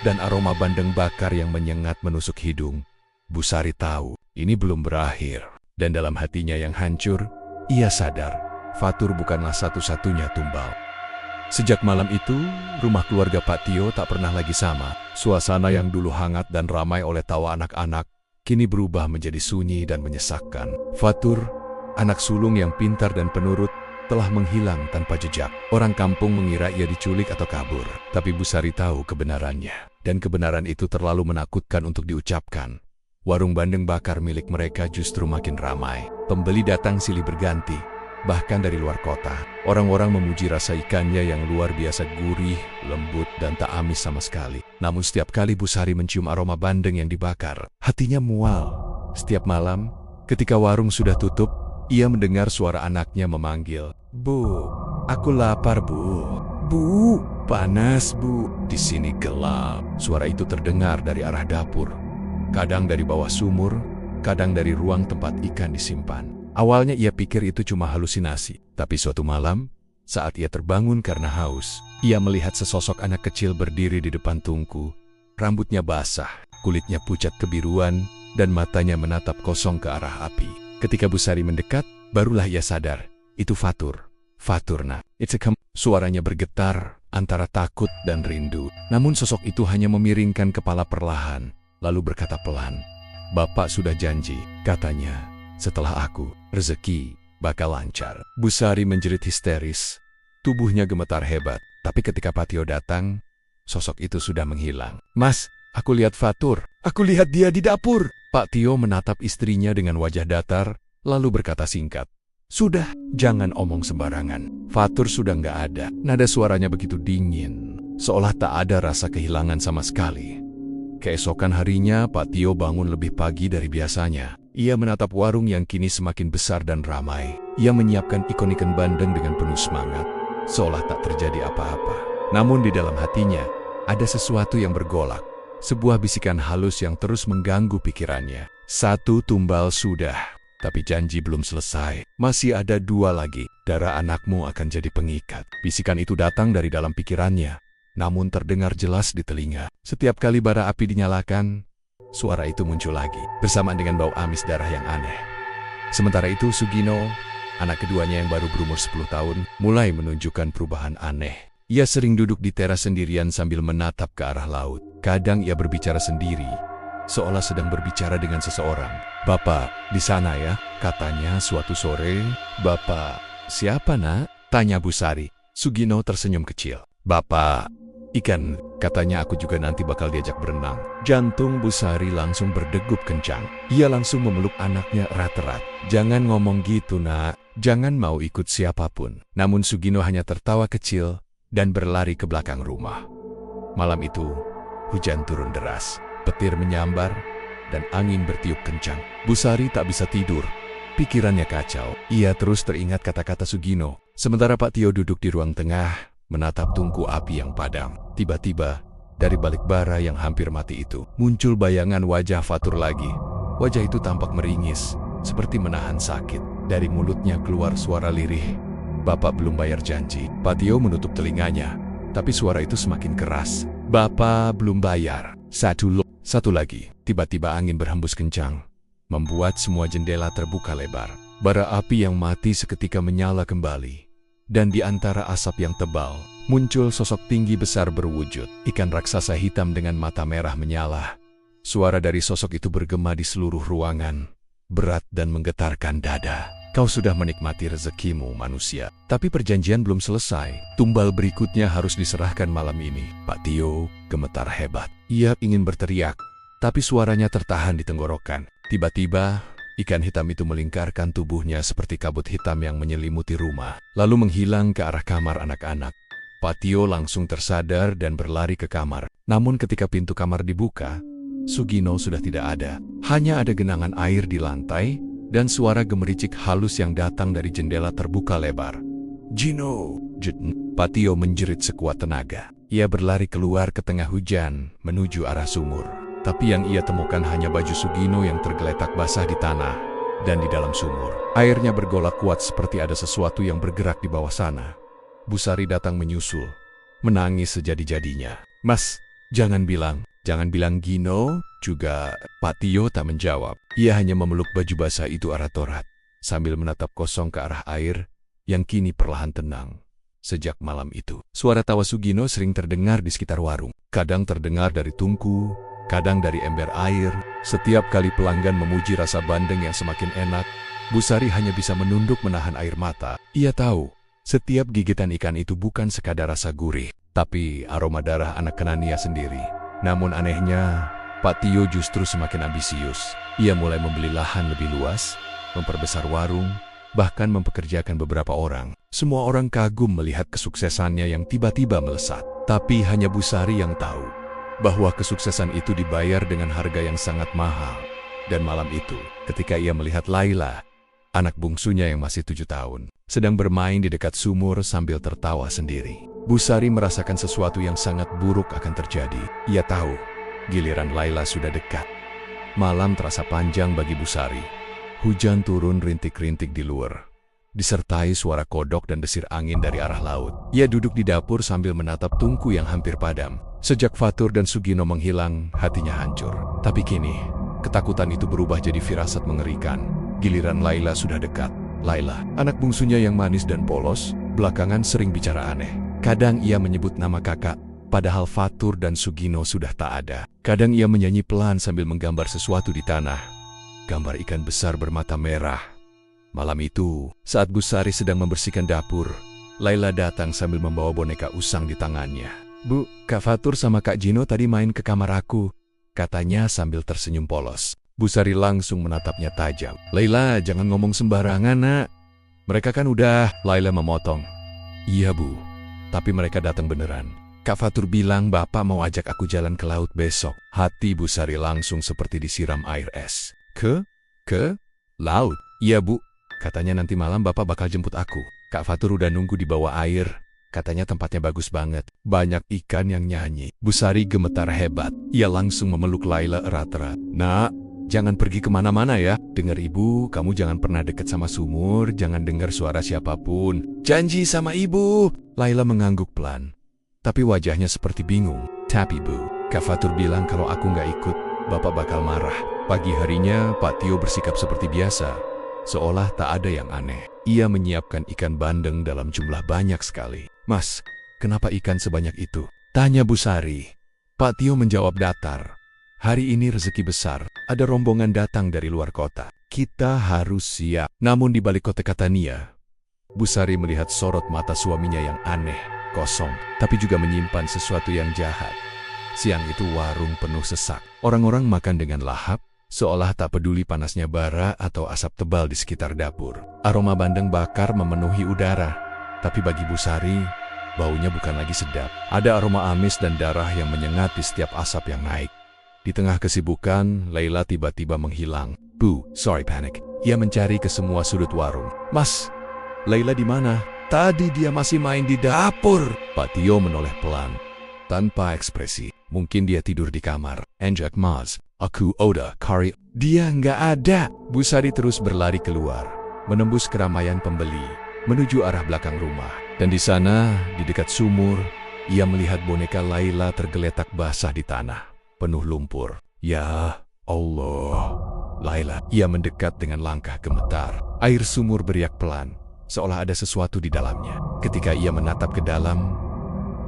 dan aroma bandeng bakar yang menyengat menusuk hidung. Bu Sari tahu, ini belum berakhir. Dan dalam hatinya yang hancur, ia sadar, Fatur bukanlah satu-satunya tumbal. Sejak malam itu, rumah keluarga Pak Tio tak pernah lagi sama. Suasana yang dulu hangat dan ramai oleh tawa anak-anak, kini berubah menjadi sunyi dan menyesakkan. Fatur, anak sulung yang pintar dan penurut, telah menghilang tanpa jejak. Orang kampung mengira ia diculik atau kabur. Tapi Bu Sari tahu kebenarannya. Dan kebenaran itu terlalu menakutkan untuk diucapkan. Warung bandeng bakar milik mereka justru makin ramai. Pembeli datang silih berganti. Bahkan dari luar kota, orang-orang memuji rasa ikannya yang luar biasa gurih, lembut, dan tak amis sama sekali. Namun setiap kali Bu Sari mencium aroma bandeng yang dibakar, hatinya mual. Setiap malam, ketika warung sudah tutup, ia mendengar suara anaknya memanggil, Bu, aku lapar, Bu. Bu, panas, Bu. Di sini gelap. Suara itu terdengar dari arah dapur. Kadang dari bawah sumur, kadang dari ruang tempat ikan disimpan. Awalnya ia pikir itu cuma halusinasi, tapi suatu malam, saat ia terbangun karena haus, ia melihat sesosok anak kecil berdiri di depan tungku. Rambutnya basah, kulitnya pucat kebiruan, dan matanya menatap kosong ke arah api. Ketika Bu Sari mendekat, barulah ia sadar, itu Fatur. Fatur, nak. Suaranya bergetar antara takut dan rindu. Namun sosok itu hanya memiringkan kepala perlahan, lalu berkata pelan, Bapak sudah janji, katanya. Setelah aku, rezeki bakal lancar. Bu Sari menjerit histeris. Tubuhnya gemetar hebat. Tapi ketika Pak Tio datang, sosok itu sudah menghilang. Mas, aku lihat Fatur. Aku lihat dia di dapur. Pak Tio menatap istrinya dengan wajah datar, lalu berkata singkat. Sudah, jangan omong sembarangan. Fatur sudah nggak ada. Nada suaranya begitu dingin, seolah tak ada rasa kehilangan sama sekali. Keesokan harinya, Pak Tio bangun lebih pagi dari biasanya. Ia menatap warung yang kini semakin besar dan ramai. Ia menyiapkan ikan-ikan bandeng dengan penuh semangat, seolah tak terjadi apa-apa. Namun di dalam hatinya, ada sesuatu yang bergolak. Sebuah bisikan halus yang terus mengganggu pikirannya. 1 tumbal sudah, tapi janji belum selesai. Masih ada 2 lagi. Darah anakmu akan jadi pengikat. Bisikan itu datang dari dalam pikirannya, namun terdengar jelas di telinga. Setiap kali bara api dinyalakan, suara itu muncul lagi, bersamaan dengan bau amis darah yang aneh. Sementara itu Sugino, anak keduanya yang baru berumur 10 tahun, mulai menunjukkan perubahan aneh. Ia sering duduk di teras sendirian sambil menatap ke arah laut. Kadang ia berbicara sendiri, seolah sedang berbicara dengan seseorang. "Bapak, di sana ya," katanya suatu sore. "Bapak, siapa nak?" tanya Busari. Sugino tersenyum kecil. "Bapak, ikan," katanya, "aku juga nanti bakal diajak berenang." Jantung Busari langsung berdegup kencang. Ia langsung memeluk anaknya erat-erat. "Jangan ngomong gitu nak, jangan mau ikut siapapun." Namun Sugino hanya tertawa kecil dan berlari ke belakang rumah. Malam itu, hujan turun deras. Petir menyambar, dan angin bertiup kencang. Busari tak bisa tidur. Pikirannya kacau. Ia terus teringat kata-kata Sugino. Sementara Pak Tio duduk di ruang tengah, menatap tungku api yang padam. Tiba-tiba, dari balik bara yang hampir mati itu, muncul bayangan wajah Fatur lagi. Wajah itu tampak meringis, seperti menahan sakit. Dari mulutnya keluar suara lirih. "Bapak belum bayar janji." Pak Tio menutup telinganya, tapi suara itu semakin keras. "Bapak belum bayar." Satu lagi. Tiba-tiba angin berhembus kencang, membuat semua jendela terbuka lebar. Bara api yang mati seketika menyala kembali. Dan di antara asap yang tebal, muncul sosok tinggi besar berwujud ikan raksasa hitam dengan mata merah menyala. Suara dari sosok itu bergema di seluruh ruangan, berat dan menggetarkan dada. "Kau sudah menikmati rezekimu, manusia. Tapi perjanjian belum selesai. Tumbal berikutnya harus diserahkan malam ini." Pak Tio gemetar hebat. Ia ingin berteriak, tapi suaranya tertahan di tenggorokan. Tiba-tiba, ikan hitam itu melingkarkan tubuhnya seperti kabut hitam yang menyelimuti rumah, lalu menghilang ke arah kamar anak-anak. Pak Tio langsung tersadar dan berlari ke kamar. Namun ketika pintu kamar dibuka, Sugino sudah tidak ada. Hanya ada genangan air di lantai, dan suara gemericik halus yang datang dari jendela terbuka lebar. "Gino!" Pak Tio menjerit sekuat tenaga. Ia berlari keluar ke tengah hujan, menuju arah sumur. Tapi yang ia temukan hanya baju Sugino yang tergeletak basah di tanah, dan di dalam sumur. Airnya bergolak kuat seperti ada sesuatu yang bergerak di bawah sana. Busari datang menyusul, menangis sejadi-jadinya. "Mas, jangan bilang Gino." Juga Pak Tio tak menjawab. Ia hanya memeluk baju basah itu erat-erat, sambil menatap kosong ke arah air yang kini perlahan tenang. Sejak malam itu, suara tawa Sugino sering terdengar di sekitar warung. Kadang terdengar dari tungku, kadang dari ember air. Setiap kali pelanggan memuji rasa bandeng yang semakin enak, Busari hanya bisa menunduk menahan air mata. Ia tahu, setiap gigitan ikan itu bukan sekadar rasa gurih, tapi aroma darah anak Kenania sendiri. Namun anehnya, Pak Tio justru semakin ambisius. Ia mulai membeli lahan lebih luas, memperbesar warung, bahkan mempekerjakan beberapa orang. Semua orang kagum melihat kesuksesannya yang tiba-tiba melesat. Tapi hanya Busari yang tahu bahwa kesuksesan itu dibayar dengan harga yang sangat mahal. Dan malam itu, ketika ia melihat Laila, anak bungsunya yang masih 7 tahun, sedang bermain di dekat sumur sambil tertawa sendiri, Busari merasakan sesuatu yang sangat buruk akan terjadi. Ia tahu, giliran Laila sudah dekat. Malam terasa panjang bagi Busari. Hujan turun rintik-rintik di luar, disertai suara kodok dan desir angin dari arah laut. Ia duduk di dapur sambil menatap tungku yang hampir padam. Sejak Fatur dan Sugino menghilang, hatinya hancur. Tapi kini, ketakutan itu berubah jadi firasat mengerikan. Giliran Laila sudah dekat. Laila, anak bungsunya yang manis dan polos, belakangan sering bicara aneh. Kadang ia menyebut nama kakak, padahal Fatur dan Sugino sudah tak ada. Kadang ia menyanyi pelan sambil menggambar sesuatu di tanah. Gambar ikan besar bermata merah. Malam itu, saat Busari sedang membersihkan dapur, Laila datang sambil membawa boneka usang di tangannya. "Bu, Kak Fatur sama Kak Gino tadi main ke kamar aku," katanya sambil tersenyum polos. Busari langsung menatapnya tajam. "Laila, jangan ngomong sembarangan, nak. Mereka kan udah..." Laila memotong. "Iya, Bu. Tapi mereka datang beneran. Kak Fatur bilang bapak mau ajak aku jalan ke laut besok." Hati Busari langsung seperti disiram air es. Ke laut?" "Iya, Bu. Katanya nanti malam bapak bakal jemput aku. Kak Fatur udah nunggu di bawah air. Katanya tempatnya bagus banget. Banyak ikan yang nyanyi." Busari gemetar hebat. Ia langsung memeluk Laila erat-erat. "Nak, jangan pergi kemana-mana ya. Dengar ibu, kamu jangan pernah dekat sama sumur, jangan dengar suara siapapun. Janji sama ibu. Laila mengangguk pelan, tapi wajahnya seperti bingung. Tapi bu, Kak Fatur bilang kalau aku nggak ikut, bapak bakal marah. Pagi harinya, Pak Tio bersikap seperti biasa, seolah tak ada yang aneh. Ia menyiapkan ikan bandeng dalam jumlah banyak sekali. Mas, kenapa ikan sebanyak itu? Tanya Bu Sari. Pak Tio menjawab datar. Hari ini rezeki besar, ada rombongan datang dari luar kota. Kita harus siap. Namun di balik kote kata Nia, Bu Sari melihat sorot mata suaminya yang aneh, kosong, tapi juga menyimpan sesuatu yang jahat. Siang itu warung penuh sesak. Orang-orang makan dengan lahap, seolah tak peduli panasnya bara atau asap tebal di sekitar dapur. Aroma bandeng bakar memenuhi udara, tapi bagi Bu Sari, baunya bukan lagi sedap. Ada aroma amis dan darah yang menyengat di setiap asap yang naik. Di tengah kesibukan, Laila tiba-tiba menghilang. Bu, sorry panic. Ia mencari ke semua sudut warung. Mas, Laila di mana? Tadi dia masih main di dapur. Pak Tio menoleh pelan, tanpa ekspresi. Mungkin dia tidur di kamar. Enjak Mas, aku Oda Kari. Dia nggak ada. Bu Sari terus berlari keluar, menembus keramaian pembeli, menuju arah belakang rumah. Dan di sana, di dekat sumur, ia melihat boneka Laila tergeletak basah di tanah, penuh lumpur. Ya Allah, Laila. Ia mendekat dengan langkah gemetar. Air sumur beriak pelan, seolah ada sesuatu di dalamnya. Ketika ia menatap ke dalam,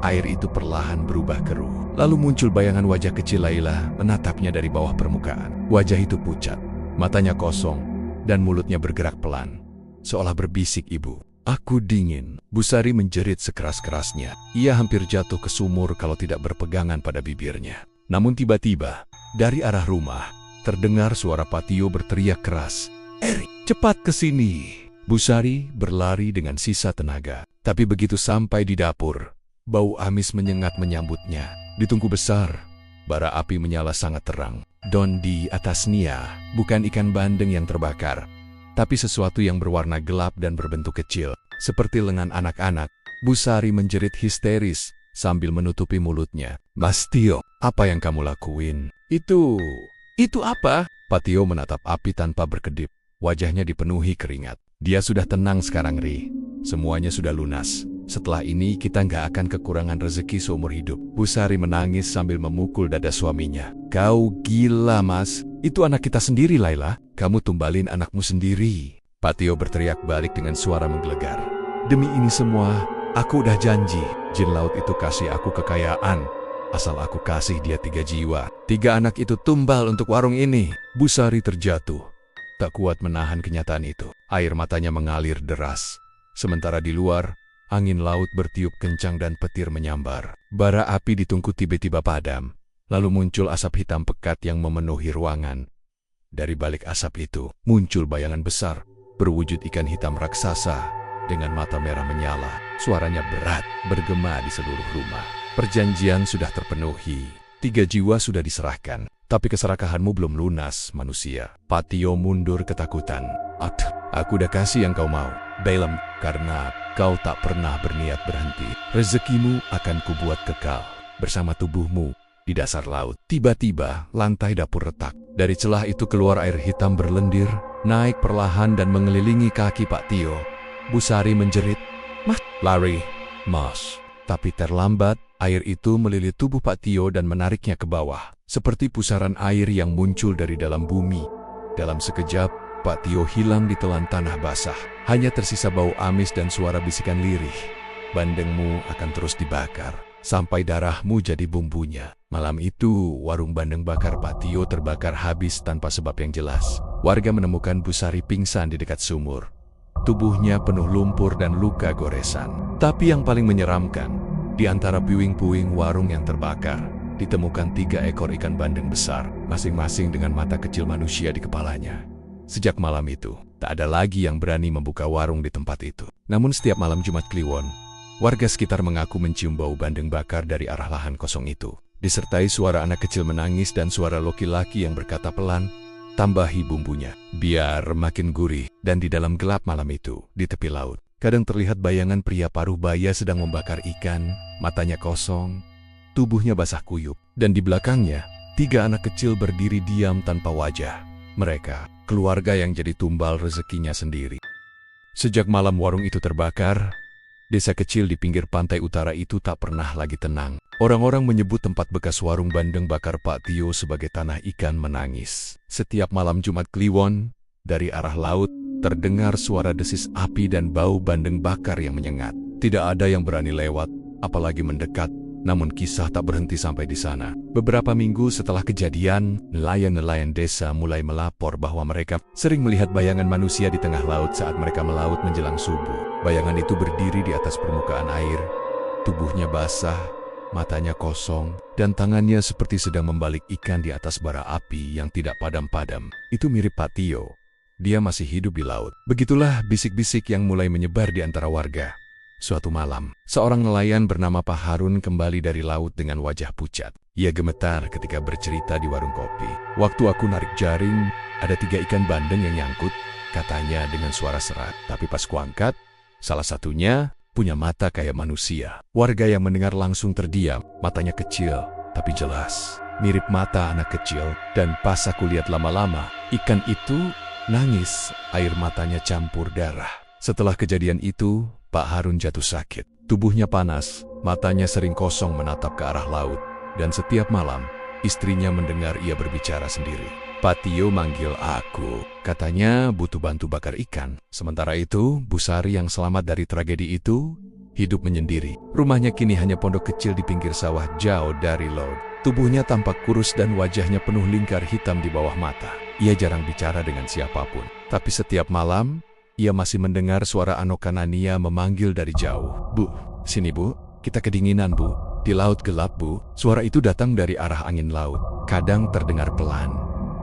air itu perlahan berubah keruh. Lalu muncul bayangan wajah kecil Laila menatapnya dari bawah permukaan. Wajah itu pucat, matanya kosong, dan mulutnya bergerak pelan, seolah berbisik, ibu. Aku dingin. Bu Sari menjerit sekeras-kerasnya. Ia hampir jatuh ke sumur kalau tidak berpegangan pada bibirnya. Namun tiba-tiba, dari arah rumah, terdengar suara Pak Tio berteriak keras. Eri, cepat ke sini. Bu Sari berlari dengan sisa tenaga. Tapi begitu sampai di dapur, bau amis menyengat menyambutnya. Di tungku besar, bara api menyala sangat terang. Don di atas Nia, bukan ikan bandeng yang terbakar, tapi sesuatu yang berwarna gelap dan berbentuk kecil, seperti lengan anak-anak. Bu Sari menjerit histeris sambil menutupi mulutnya. Mas Tio, apa yang kamu lakuin? Itu apa? Pak Tio menatap api tanpa berkedip. Wajahnya dipenuhi keringat. Dia sudah tenang sekarang, Ri. Semuanya sudah lunas. Setelah ini kita nggak akan kekurangan rezeki seumur hidup. Bu Sari menangis sambil memukul dada suaminya. Kau gila, Mas. Itu anak kita sendiri, Laila. Kamu tumbalin anakmu sendiri. Pak Tio berteriak balik dengan suara menggelegar. Demi ini semua, aku udah janji. Jin laut itu kasih aku kekayaan, asal aku kasih dia 3 jiwa. 3 anak itu tumbal untuk warung ini. Bu Sari terjatuh, tak kuat menahan kenyataan itu. Air matanya mengalir deras. Sementara di luar, angin laut bertiup kencang dan petir menyambar. Bara api di tungku tiba-tiba padam. Lalu muncul asap hitam pekat yang memenuhi ruangan. Dari balik asap itu, muncul bayangan besar, berwujud ikan hitam raksasa, dengan mata merah menyala. Suaranya berat, bergema di seluruh rumah. Perjanjian sudah terpenuhi. 3 jiwa sudah diserahkan. Tapi keserakahanmu belum lunas, manusia. Pak Tio mundur ketakutan. Aku udah kasih yang kau mau, Balaam, karena kau tak pernah berniat berhenti. Rezekimu akan kubuat kekal, bersama tubuhmu di dasar laut. Tiba-tiba, lantai dapur retak. Dari celah itu keluar air hitam berlendir, naik perlahan dan mengelilingi kaki Pak Tio. Bu Sari menjerit, Mas, lari, Mas. Tapi terlambat, air itu melilit tubuh Pak Tio dan menariknya ke bawah, seperti pusaran air yang muncul dari dalam bumi. Dalam sekejap, Pak Tio hilang di telan tanah basah. Hanya tersisa bau amis dan suara bisikan lirih. Bandengmu akan terus dibakar, sampai darahmu jadi bumbunya. Malam itu, warung bandeng bakar Pak Tio terbakar habis tanpa sebab yang jelas. Warga menemukan Bu Sari pingsan di dekat sumur. Tubuhnya penuh lumpur dan luka goresan. Tapi yang paling menyeramkan, di antara puing-puing warung yang terbakar, ditemukan 3 ekor ikan bandeng besar, masing-masing dengan mata kecil manusia di kepalanya. Sejak malam itu, tak ada lagi yang berani membuka warung di tempat itu. Namun setiap malam Jumat Kliwon, warga sekitar mengaku mencium bau bandeng bakar dari arah lahan kosong itu. Disertai suara anak kecil menangis dan suara laki-laki yang berkata pelan, tambahi bumbunya, biar makin gurih. Dan di dalam gelap malam itu, di tepi laut, kadang terlihat bayangan pria paruh baya sedang membakar ikan, matanya kosong, tubuhnya basah kuyup. Dan di belakangnya, 3 anak kecil berdiri diam tanpa wajah. Mereka, keluarga yang jadi tumbal rezekinya sendiri. Sejak malam warung itu terbakar, desa kecil di pinggir pantai utara itu tak pernah lagi tenang. Orang-orang menyebut tempat bekas warung bandeng bakar Pak Tio sebagai tanah ikan menangis. Setiap malam Jumat Kliwon, dari arah laut, terdengar suara desis api dan bau bandeng bakar yang menyengat. Tidak ada yang berani lewat, apalagi mendekat. Namun kisah tak berhenti sampai di sana. Beberapa minggu setelah kejadian, nelayan-nelayan desa mulai melapor bahwa mereka sering melihat bayangan manusia di tengah laut saat mereka melaut menjelang subuh. Bayangan itu berdiri di atas permukaan air, tubuhnya basah, matanya kosong, dan tangannya seperti sedang membalik ikan di atas bara api yang tidak padam-padam. Itu mirip Pak Tio. Dia masih hidup di laut. Begitulah bisik-bisik yang mulai menyebar di antara warga. Suatu malam, seorang nelayan bernama Pak Harun kembali dari laut dengan wajah pucat. Ia gemetar ketika bercerita di warung kopi. "Waktu aku narik jaring, ada 3 ikan bandeng yang nyangkut," katanya dengan suara serak. "Tapi pas kuangkat, salah satunya punya mata kayak manusia." Warga yang mendengar langsung terdiam. Matanya kecil, tapi jelas. Mirip mata anak kecil. Dan pas aku lihat lama-lama, ikan itu nangis. Air matanya campur darah. Setelah kejadian itu, Pak Harun jatuh sakit. Tubuhnya panas, matanya sering kosong menatap ke arah laut. Dan setiap malam, istrinya mendengar ia berbicara sendiri. "Pak Tio manggil aku, katanya butuh bantu bakar ikan." Sementara itu, Bu Sari yang selamat dari tragedi itu, hidup menyendiri. Rumahnya kini hanya pondok kecil di pinggir sawah jauh dari laut. Tubuhnya tampak kurus dan wajahnya penuh lingkar hitam di bawah mata. Ia jarang bicara dengan siapapun. Tapi setiap malam, ia masih mendengar suara Anokanania memanggil dari jauh. "Bu, sini bu, kita kedinginan bu. Di laut gelap bu." Suara itu datang dari arah angin laut. Kadang terdengar pelan,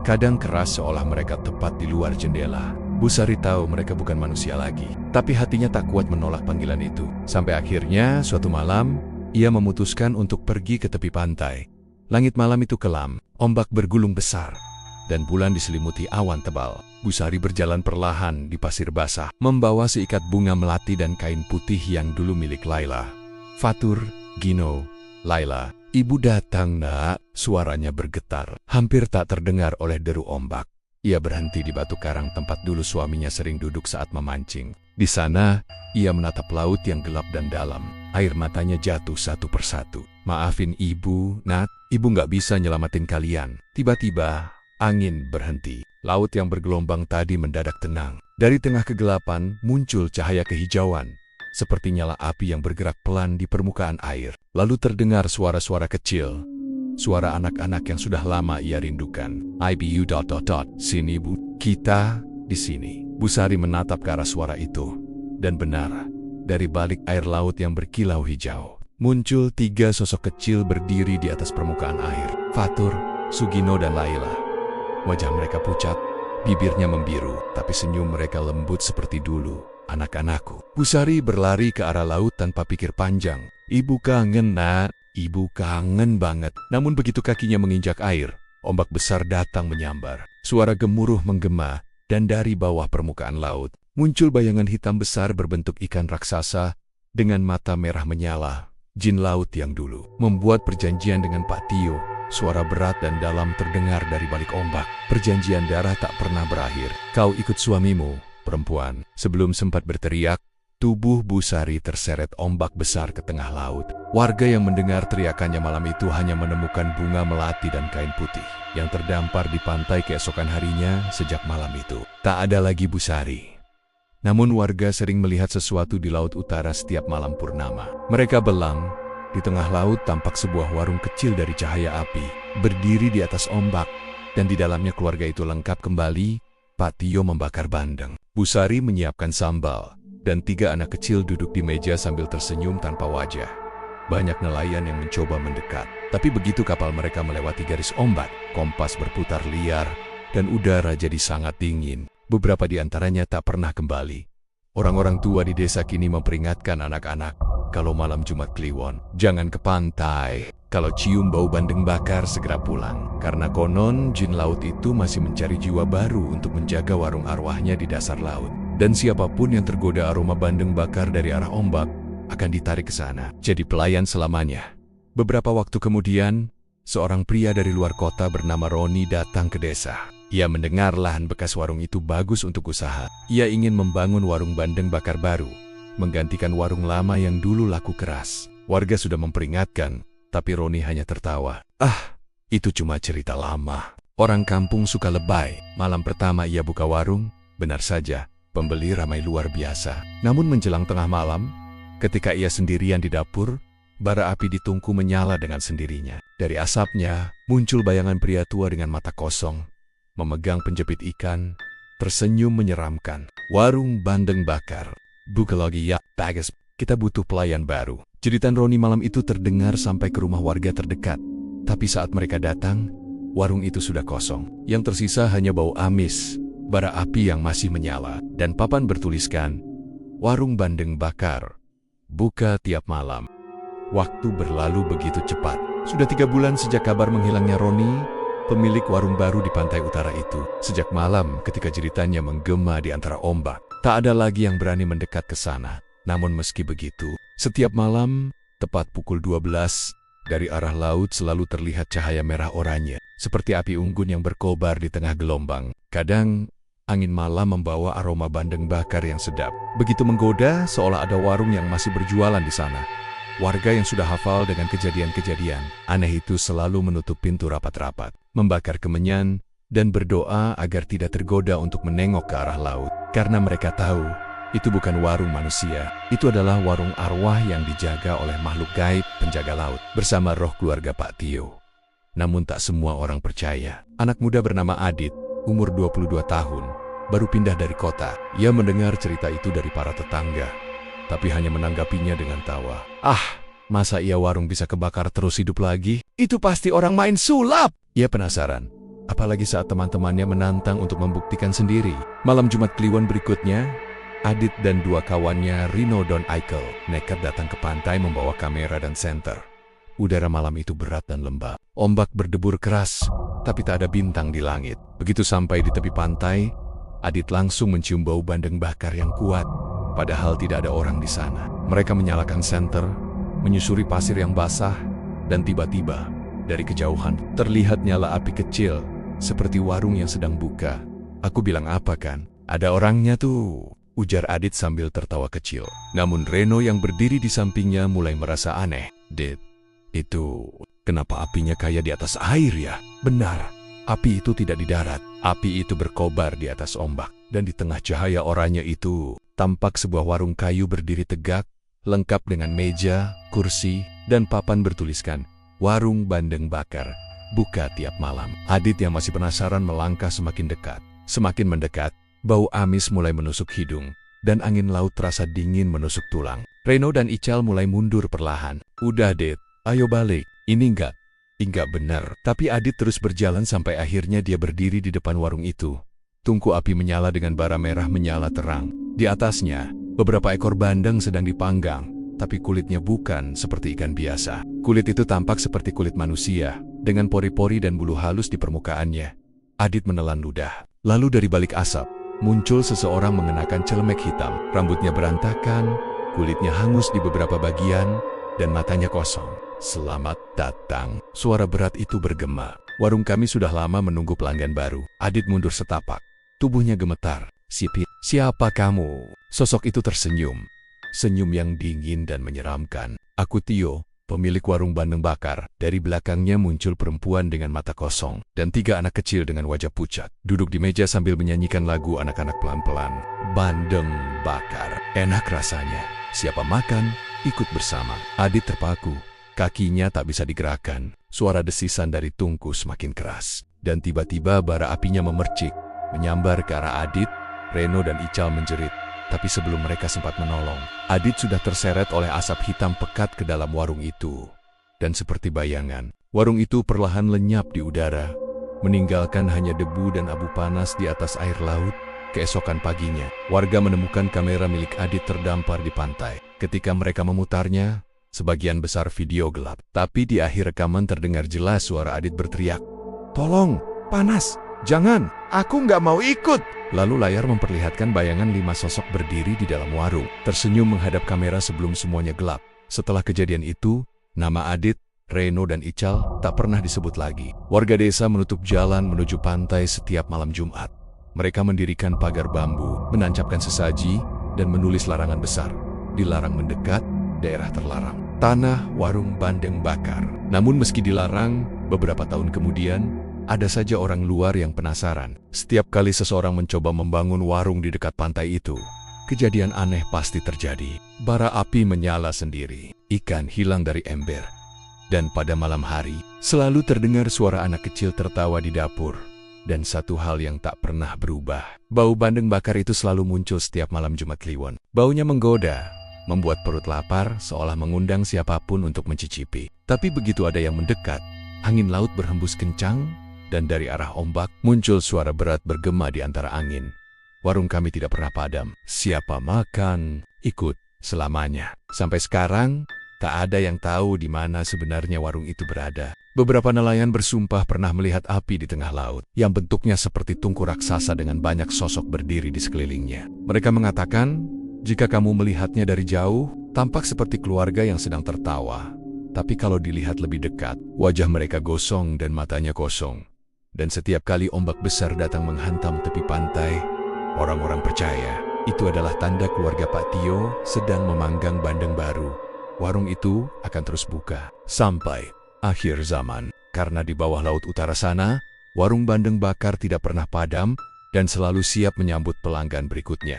kadang keras seolah mereka tepat di luar jendela. Bu Sari tahu mereka bukan manusia lagi. Tapi hatinya tak kuat menolak panggilan itu. Sampai akhirnya suatu malam, ia memutuskan untuk pergi ke tepi pantai. Langit malam itu kelam, ombak bergulung besar, dan bulan diselimuti awan tebal. Bu Sari berjalan perlahan di pasir basah, membawa seikat bunga melati dan kain putih yang dulu milik Laila. "Fatur, Gino, Laila, ibu datang nak," suaranya bergetar, hampir tak terdengar oleh deru ombak. Ia berhenti di batu karang tempat dulu suaminya sering duduk saat memancing. Di sana, ia menatap laut yang gelap dan dalam. Air matanya jatuh satu persatu. "Maafin ibu, Nat, ibu nggak bisa nyelamatin kalian." Tiba-tiba, angin berhenti. Laut yang bergelombang tadi mendadak tenang. Dari tengah kegelapan muncul cahaya kehijauan, seperti nyala api yang bergerak pelan di permukaan air. Lalu terdengar suara-suara kecil, suara anak-anak yang sudah lama ia rindukan. "IBU ... Sini bu, kita di sini." Bu Sari menatap ke arah suara itu, dan benar, dari balik air laut yang berkilau hijau, muncul 3 sosok kecil berdiri di atas permukaan air. Fatur, Sugino, dan Laila. Wajah mereka pucat, bibirnya membiru, tapi senyum mereka lembut seperti dulu. "Anak-anakku." Bu Sari berlari ke arah laut tanpa pikir panjang. "Ibu kangen, Nak. Ibu kangen banget." Namun begitu kakinya menginjak air, ombak besar datang menyambar. Suara gemuruh menggema, dan dari bawah permukaan laut, muncul bayangan hitam besar berbentuk ikan raksasa dengan mata merah menyala. Jin laut yang dulu membuat perjanjian dengan Pak Tio. Suara berat dan dalam terdengar dari balik ombak. "Perjanjian darah tak pernah berakhir. Kau ikut suamimu, perempuan." Sebelum sempat berteriak, tubuh Bu Sari terseret ombak besar ke tengah laut. Warga yang mendengar teriakannya malam itu hanya menemukan bunga melati dan kain putih yang terdampar di pantai keesokan harinya. Sejak malam itu, tak ada lagi Bu Sari. Namun warga sering melihat sesuatu di laut utara setiap malam purnama. Mereka belang, di tengah laut tampak sebuah warung kecil dari cahaya api, berdiri di atas ombak, dan di dalamnya keluarga itu lengkap kembali. Pak Tio membakar bandeng, Bu Sari menyiapkan sambal, dan 3 anak kecil duduk di meja sambil tersenyum tanpa wajah. Banyak nelayan yang mencoba mendekat, tapi begitu kapal mereka melewati garis ombak, kompas berputar liar, dan udara jadi sangat dingin. Beberapa di antaranya tak pernah kembali. Orang-orang tua di desa kini memperingatkan anak-anak, kalau malam Jumat Kliwon, jangan ke pantai. Kalau cium bau bandeng bakar, segera pulang. Karena konon jin laut itu masih mencari jiwa baru untuk menjaga warung arwahnya di dasar laut. Dan siapapun yang tergoda aroma bandeng bakar dari arah ombak, akan ditarik ke sana, jadi pelayan selamanya. Beberapa waktu kemudian, seorang pria dari luar kota bernama Roni datang ke desa. Ia mendengar lahan bekas warung itu bagus untuk usaha. Ia ingin membangun warung bandeng bakar baru, menggantikan warung lama yang dulu laku keras. Warga sudah memperingatkan, tapi Roni hanya tertawa. Ah, itu cuma cerita lama. Orang kampung suka lebay. Malam pertama ia buka warung, benar saja, pembeli ramai luar biasa. Namun menjelang tengah malam, ketika ia sendirian di dapur, bara api di tungku menyala dengan sendirinya. Dari asapnya, muncul bayangan pria tua dengan mata kosong, memegang penjepit ikan, tersenyum menyeramkan. Warung bandeng bakar. Buka lagi ya, Bagas. Kita butuh pelayan baru. Jeritan Roni malam itu terdengar sampai ke rumah warga terdekat. Tapi saat mereka datang, warung itu sudah kosong. Yang tersisa hanya bau amis, bara api yang masih menyala, dan papan bertuliskan, "Warung bandeng bakar, buka tiap malam." Waktu berlalu begitu cepat. Sudah 3 bulan sejak kabar menghilangnya Roni, pemilik warung baru di pantai utara itu. Sejak malam ketika jeritannya menggema di antara ombak, tak ada lagi yang berani mendekat ke sana. Namun meski begitu, setiap malam, tepat pukul 12, dari arah laut selalu terlihat cahaya merah oranye, seperti api unggun yang berkobar di tengah gelombang. Kadang, angin malam membawa aroma bandeng bakar yang sedap. Begitu menggoda, seolah ada warung yang masih berjualan di sana. Warga yang sudah hafal dengan kejadian-kejadian aneh itu selalu menutup pintu rapat-rapat, membakar kemenyan, dan berdoa agar tidak tergoda untuk menengok ke arah laut. Karena mereka tahu, itu bukan warung manusia, itu adalah warung arwah yang dijaga oleh makhluk gaib penjaga laut, bersama roh keluarga Pak Tio. Namun tak semua orang percaya. Anak muda bernama Adit, umur 22 tahun, baru pindah dari kota. Ia mendengar cerita itu dari para tetangga, tapi hanya menanggapinya dengan tawa. Ah, masa iya warung bisa kebakar terus hidup lagi? Itu pasti orang main sulap! Ia penasaran, apalagi saat teman-temannya menantang untuk membuktikan sendiri. Malam Jumat Kliwon berikutnya, Adit dan 2 kawannya, Rino dan Aikel, nekat datang ke pantai membawa kamera dan senter. Udara malam itu berat dan lembab. Ombak berdebur keras, tapi tak ada bintang di langit. Begitu sampai di tepi pantai, Adit langsung mencium bau bandeng bakar yang kuat. Padahal tidak ada orang di sana. Mereka menyalakan senter, menyusuri pasir yang basah, dan tiba-tiba, dari kejauhan, terlihat nyala api kecil, seperti warung yang sedang buka. Aku bilang apa kan? Ada orangnya tuh, ujar Adit sambil tertawa kecil. Namun Reno yang berdiri di sampingnya mulai merasa aneh. Dit, itu, kenapa apinya kayak di atas air ya? Benar, api itu tidak di darat. Api itu berkobar di atas ombak. Dan di tengah cahaya oranye itu, tampak sebuah warung kayu berdiri tegak, lengkap dengan meja, kursi, dan papan bertuliskan, "Warung bandeng bakar, buka tiap malam." Adit yang masih penasaran melangkah semakin dekat. Semakin mendekat, bau amis mulai menusuk hidung, dan angin laut terasa dingin menusuk tulang. Reno dan Ical mulai mundur perlahan. Udah, Dit, ayo balik. Ini enggak benar. Tapi Adit terus berjalan sampai akhirnya dia berdiri di depan warung itu. Tungku api menyala dengan bara merah menyala terang. Di atasnya, beberapa ekor bandeng sedang dipanggang, tapi kulitnya bukan seperti ikan biasa. Kulit itu tampak seperti kulit manusia, dengan pori-pori dan bulu halus di permukaannya. Adit menelan ludah. Lalu dari balik asap, muncul seseorang mengenakan celemek hitam. Rambutnya berantakan, kulitnya hangus di beberapa bagian, dan matanya kosong. "Selamat datang." Suara berat itu bergema. "Warung kami sudah lama menunggu pelanggan baru." Adit mundur setapak. Tubuhnya gemetar. Siapa kamu?" Sosok itu tersenyum. Senyum yang dingin dan menyeramkan. "Aku Tio, pemilik warung bandeng bakar." Dari belakangnya muncul perempuan dengan mata kosong, dan 3 anak kecil dengan wajah pucat. Duduk di meja sambil menyanyikan lagu anak-anak pelan-pelan. Bandeng bakar. Enak rasanya. Siapa makan, ikut bersama. Adit terpaku. Kakinya tak bisa digerakkan. Suara desisan dari tungku semakin keras. Dan tiba-tiba bara apinya memercik, menyambar ke arah Adit. Reno dan Ical menjerit, tapi sebelum mereka sempat menolong, Adit sudah terseret oleh asap hitam pekat ke dalam warung itu. Dan seperti bayangan, warung itu perlahan lenyap di udara, meninggalkan hanya debu dan abu panas di atas air laut. Keesokan paginya, warga menemukan kamera milik Adit terdampar di pantai. Ketika mereka memutarnya, sebagian besar video gelap. Tapi di akhir rekaman terdengar jelas suara Adit berteriak, "Tolong, panas! Jangan, aku nggak mau ikut." Lalu layar memperlihatkan bayangan 5 sosok berdiri di dalam warung, tersenyum menghadap kamera sebelum semuanya gelap. Setelah kejadian itu, nama Adit Reno dan Ical tak pernah disebut lagi. Warga desa menutup jalan menuju pantai setiap malam Jumat. Mereka mendirikan pagar bambu, menancapkan sesaji, dan menulis larangan besar. Dilarang mendekat, daerah terlarang. Tanah warung bandeng bakar. Namun meski dilarang, beberapa tahun kemudian, ada saja orang luar yang penasaran. Setiap kali seseorang mencoba membangun warung di dekat pantai itu, kejadian aneh pasti terjadi. Bara api menyala sendiri, ikan hilang dari ember. Dan pada malam hari, selalu terdengar suara anak kecil tertawa di dapur. Dan satu hal yang tak pernah berubah, bau bandeng bakar itu selalu muncul setiap malam Jumat Kliwon. Baunya menggoda, membuat perut lapar seolah mengundang siapapun untuk mencicipi. Tapi begitu ada yang mendekat, angin laut berhembus kencang, dan dari arah ombak muncul suara berat bergema di antara angin. Warung kami tidak pernah padam. Siapa makan, ikut selamanya. Sampai sekarang, tak ada yang tahu di mana sebenarnya warung itu berada. Beberapa nelayan bersumpah pernah melihat api di tengah laut, yang bentuknya seperti tungku raksasa dengan banyak sosok berdiri di sekelilingnya. Mereka mengatakan, jika kamu melihatnya dari jauh, tampak seperti keluarga yang sedang tertawa. Tapi kalau dilihat lebih dekat, wajah mereka gosong dan matanya kosong. Dan setiap kali ombak besar datang menghantam tepi pantai, orang-orang percaya itu adalah tanda keluarga Pak Tio sedang memanggang bandeng baru. Warung itu akan terus buka sampai akhir zaman. Karena di bawah laut utara sana, warung bandeng bakar tidak pernah padam dan selalu siap menyambut pelanggan berikutnya.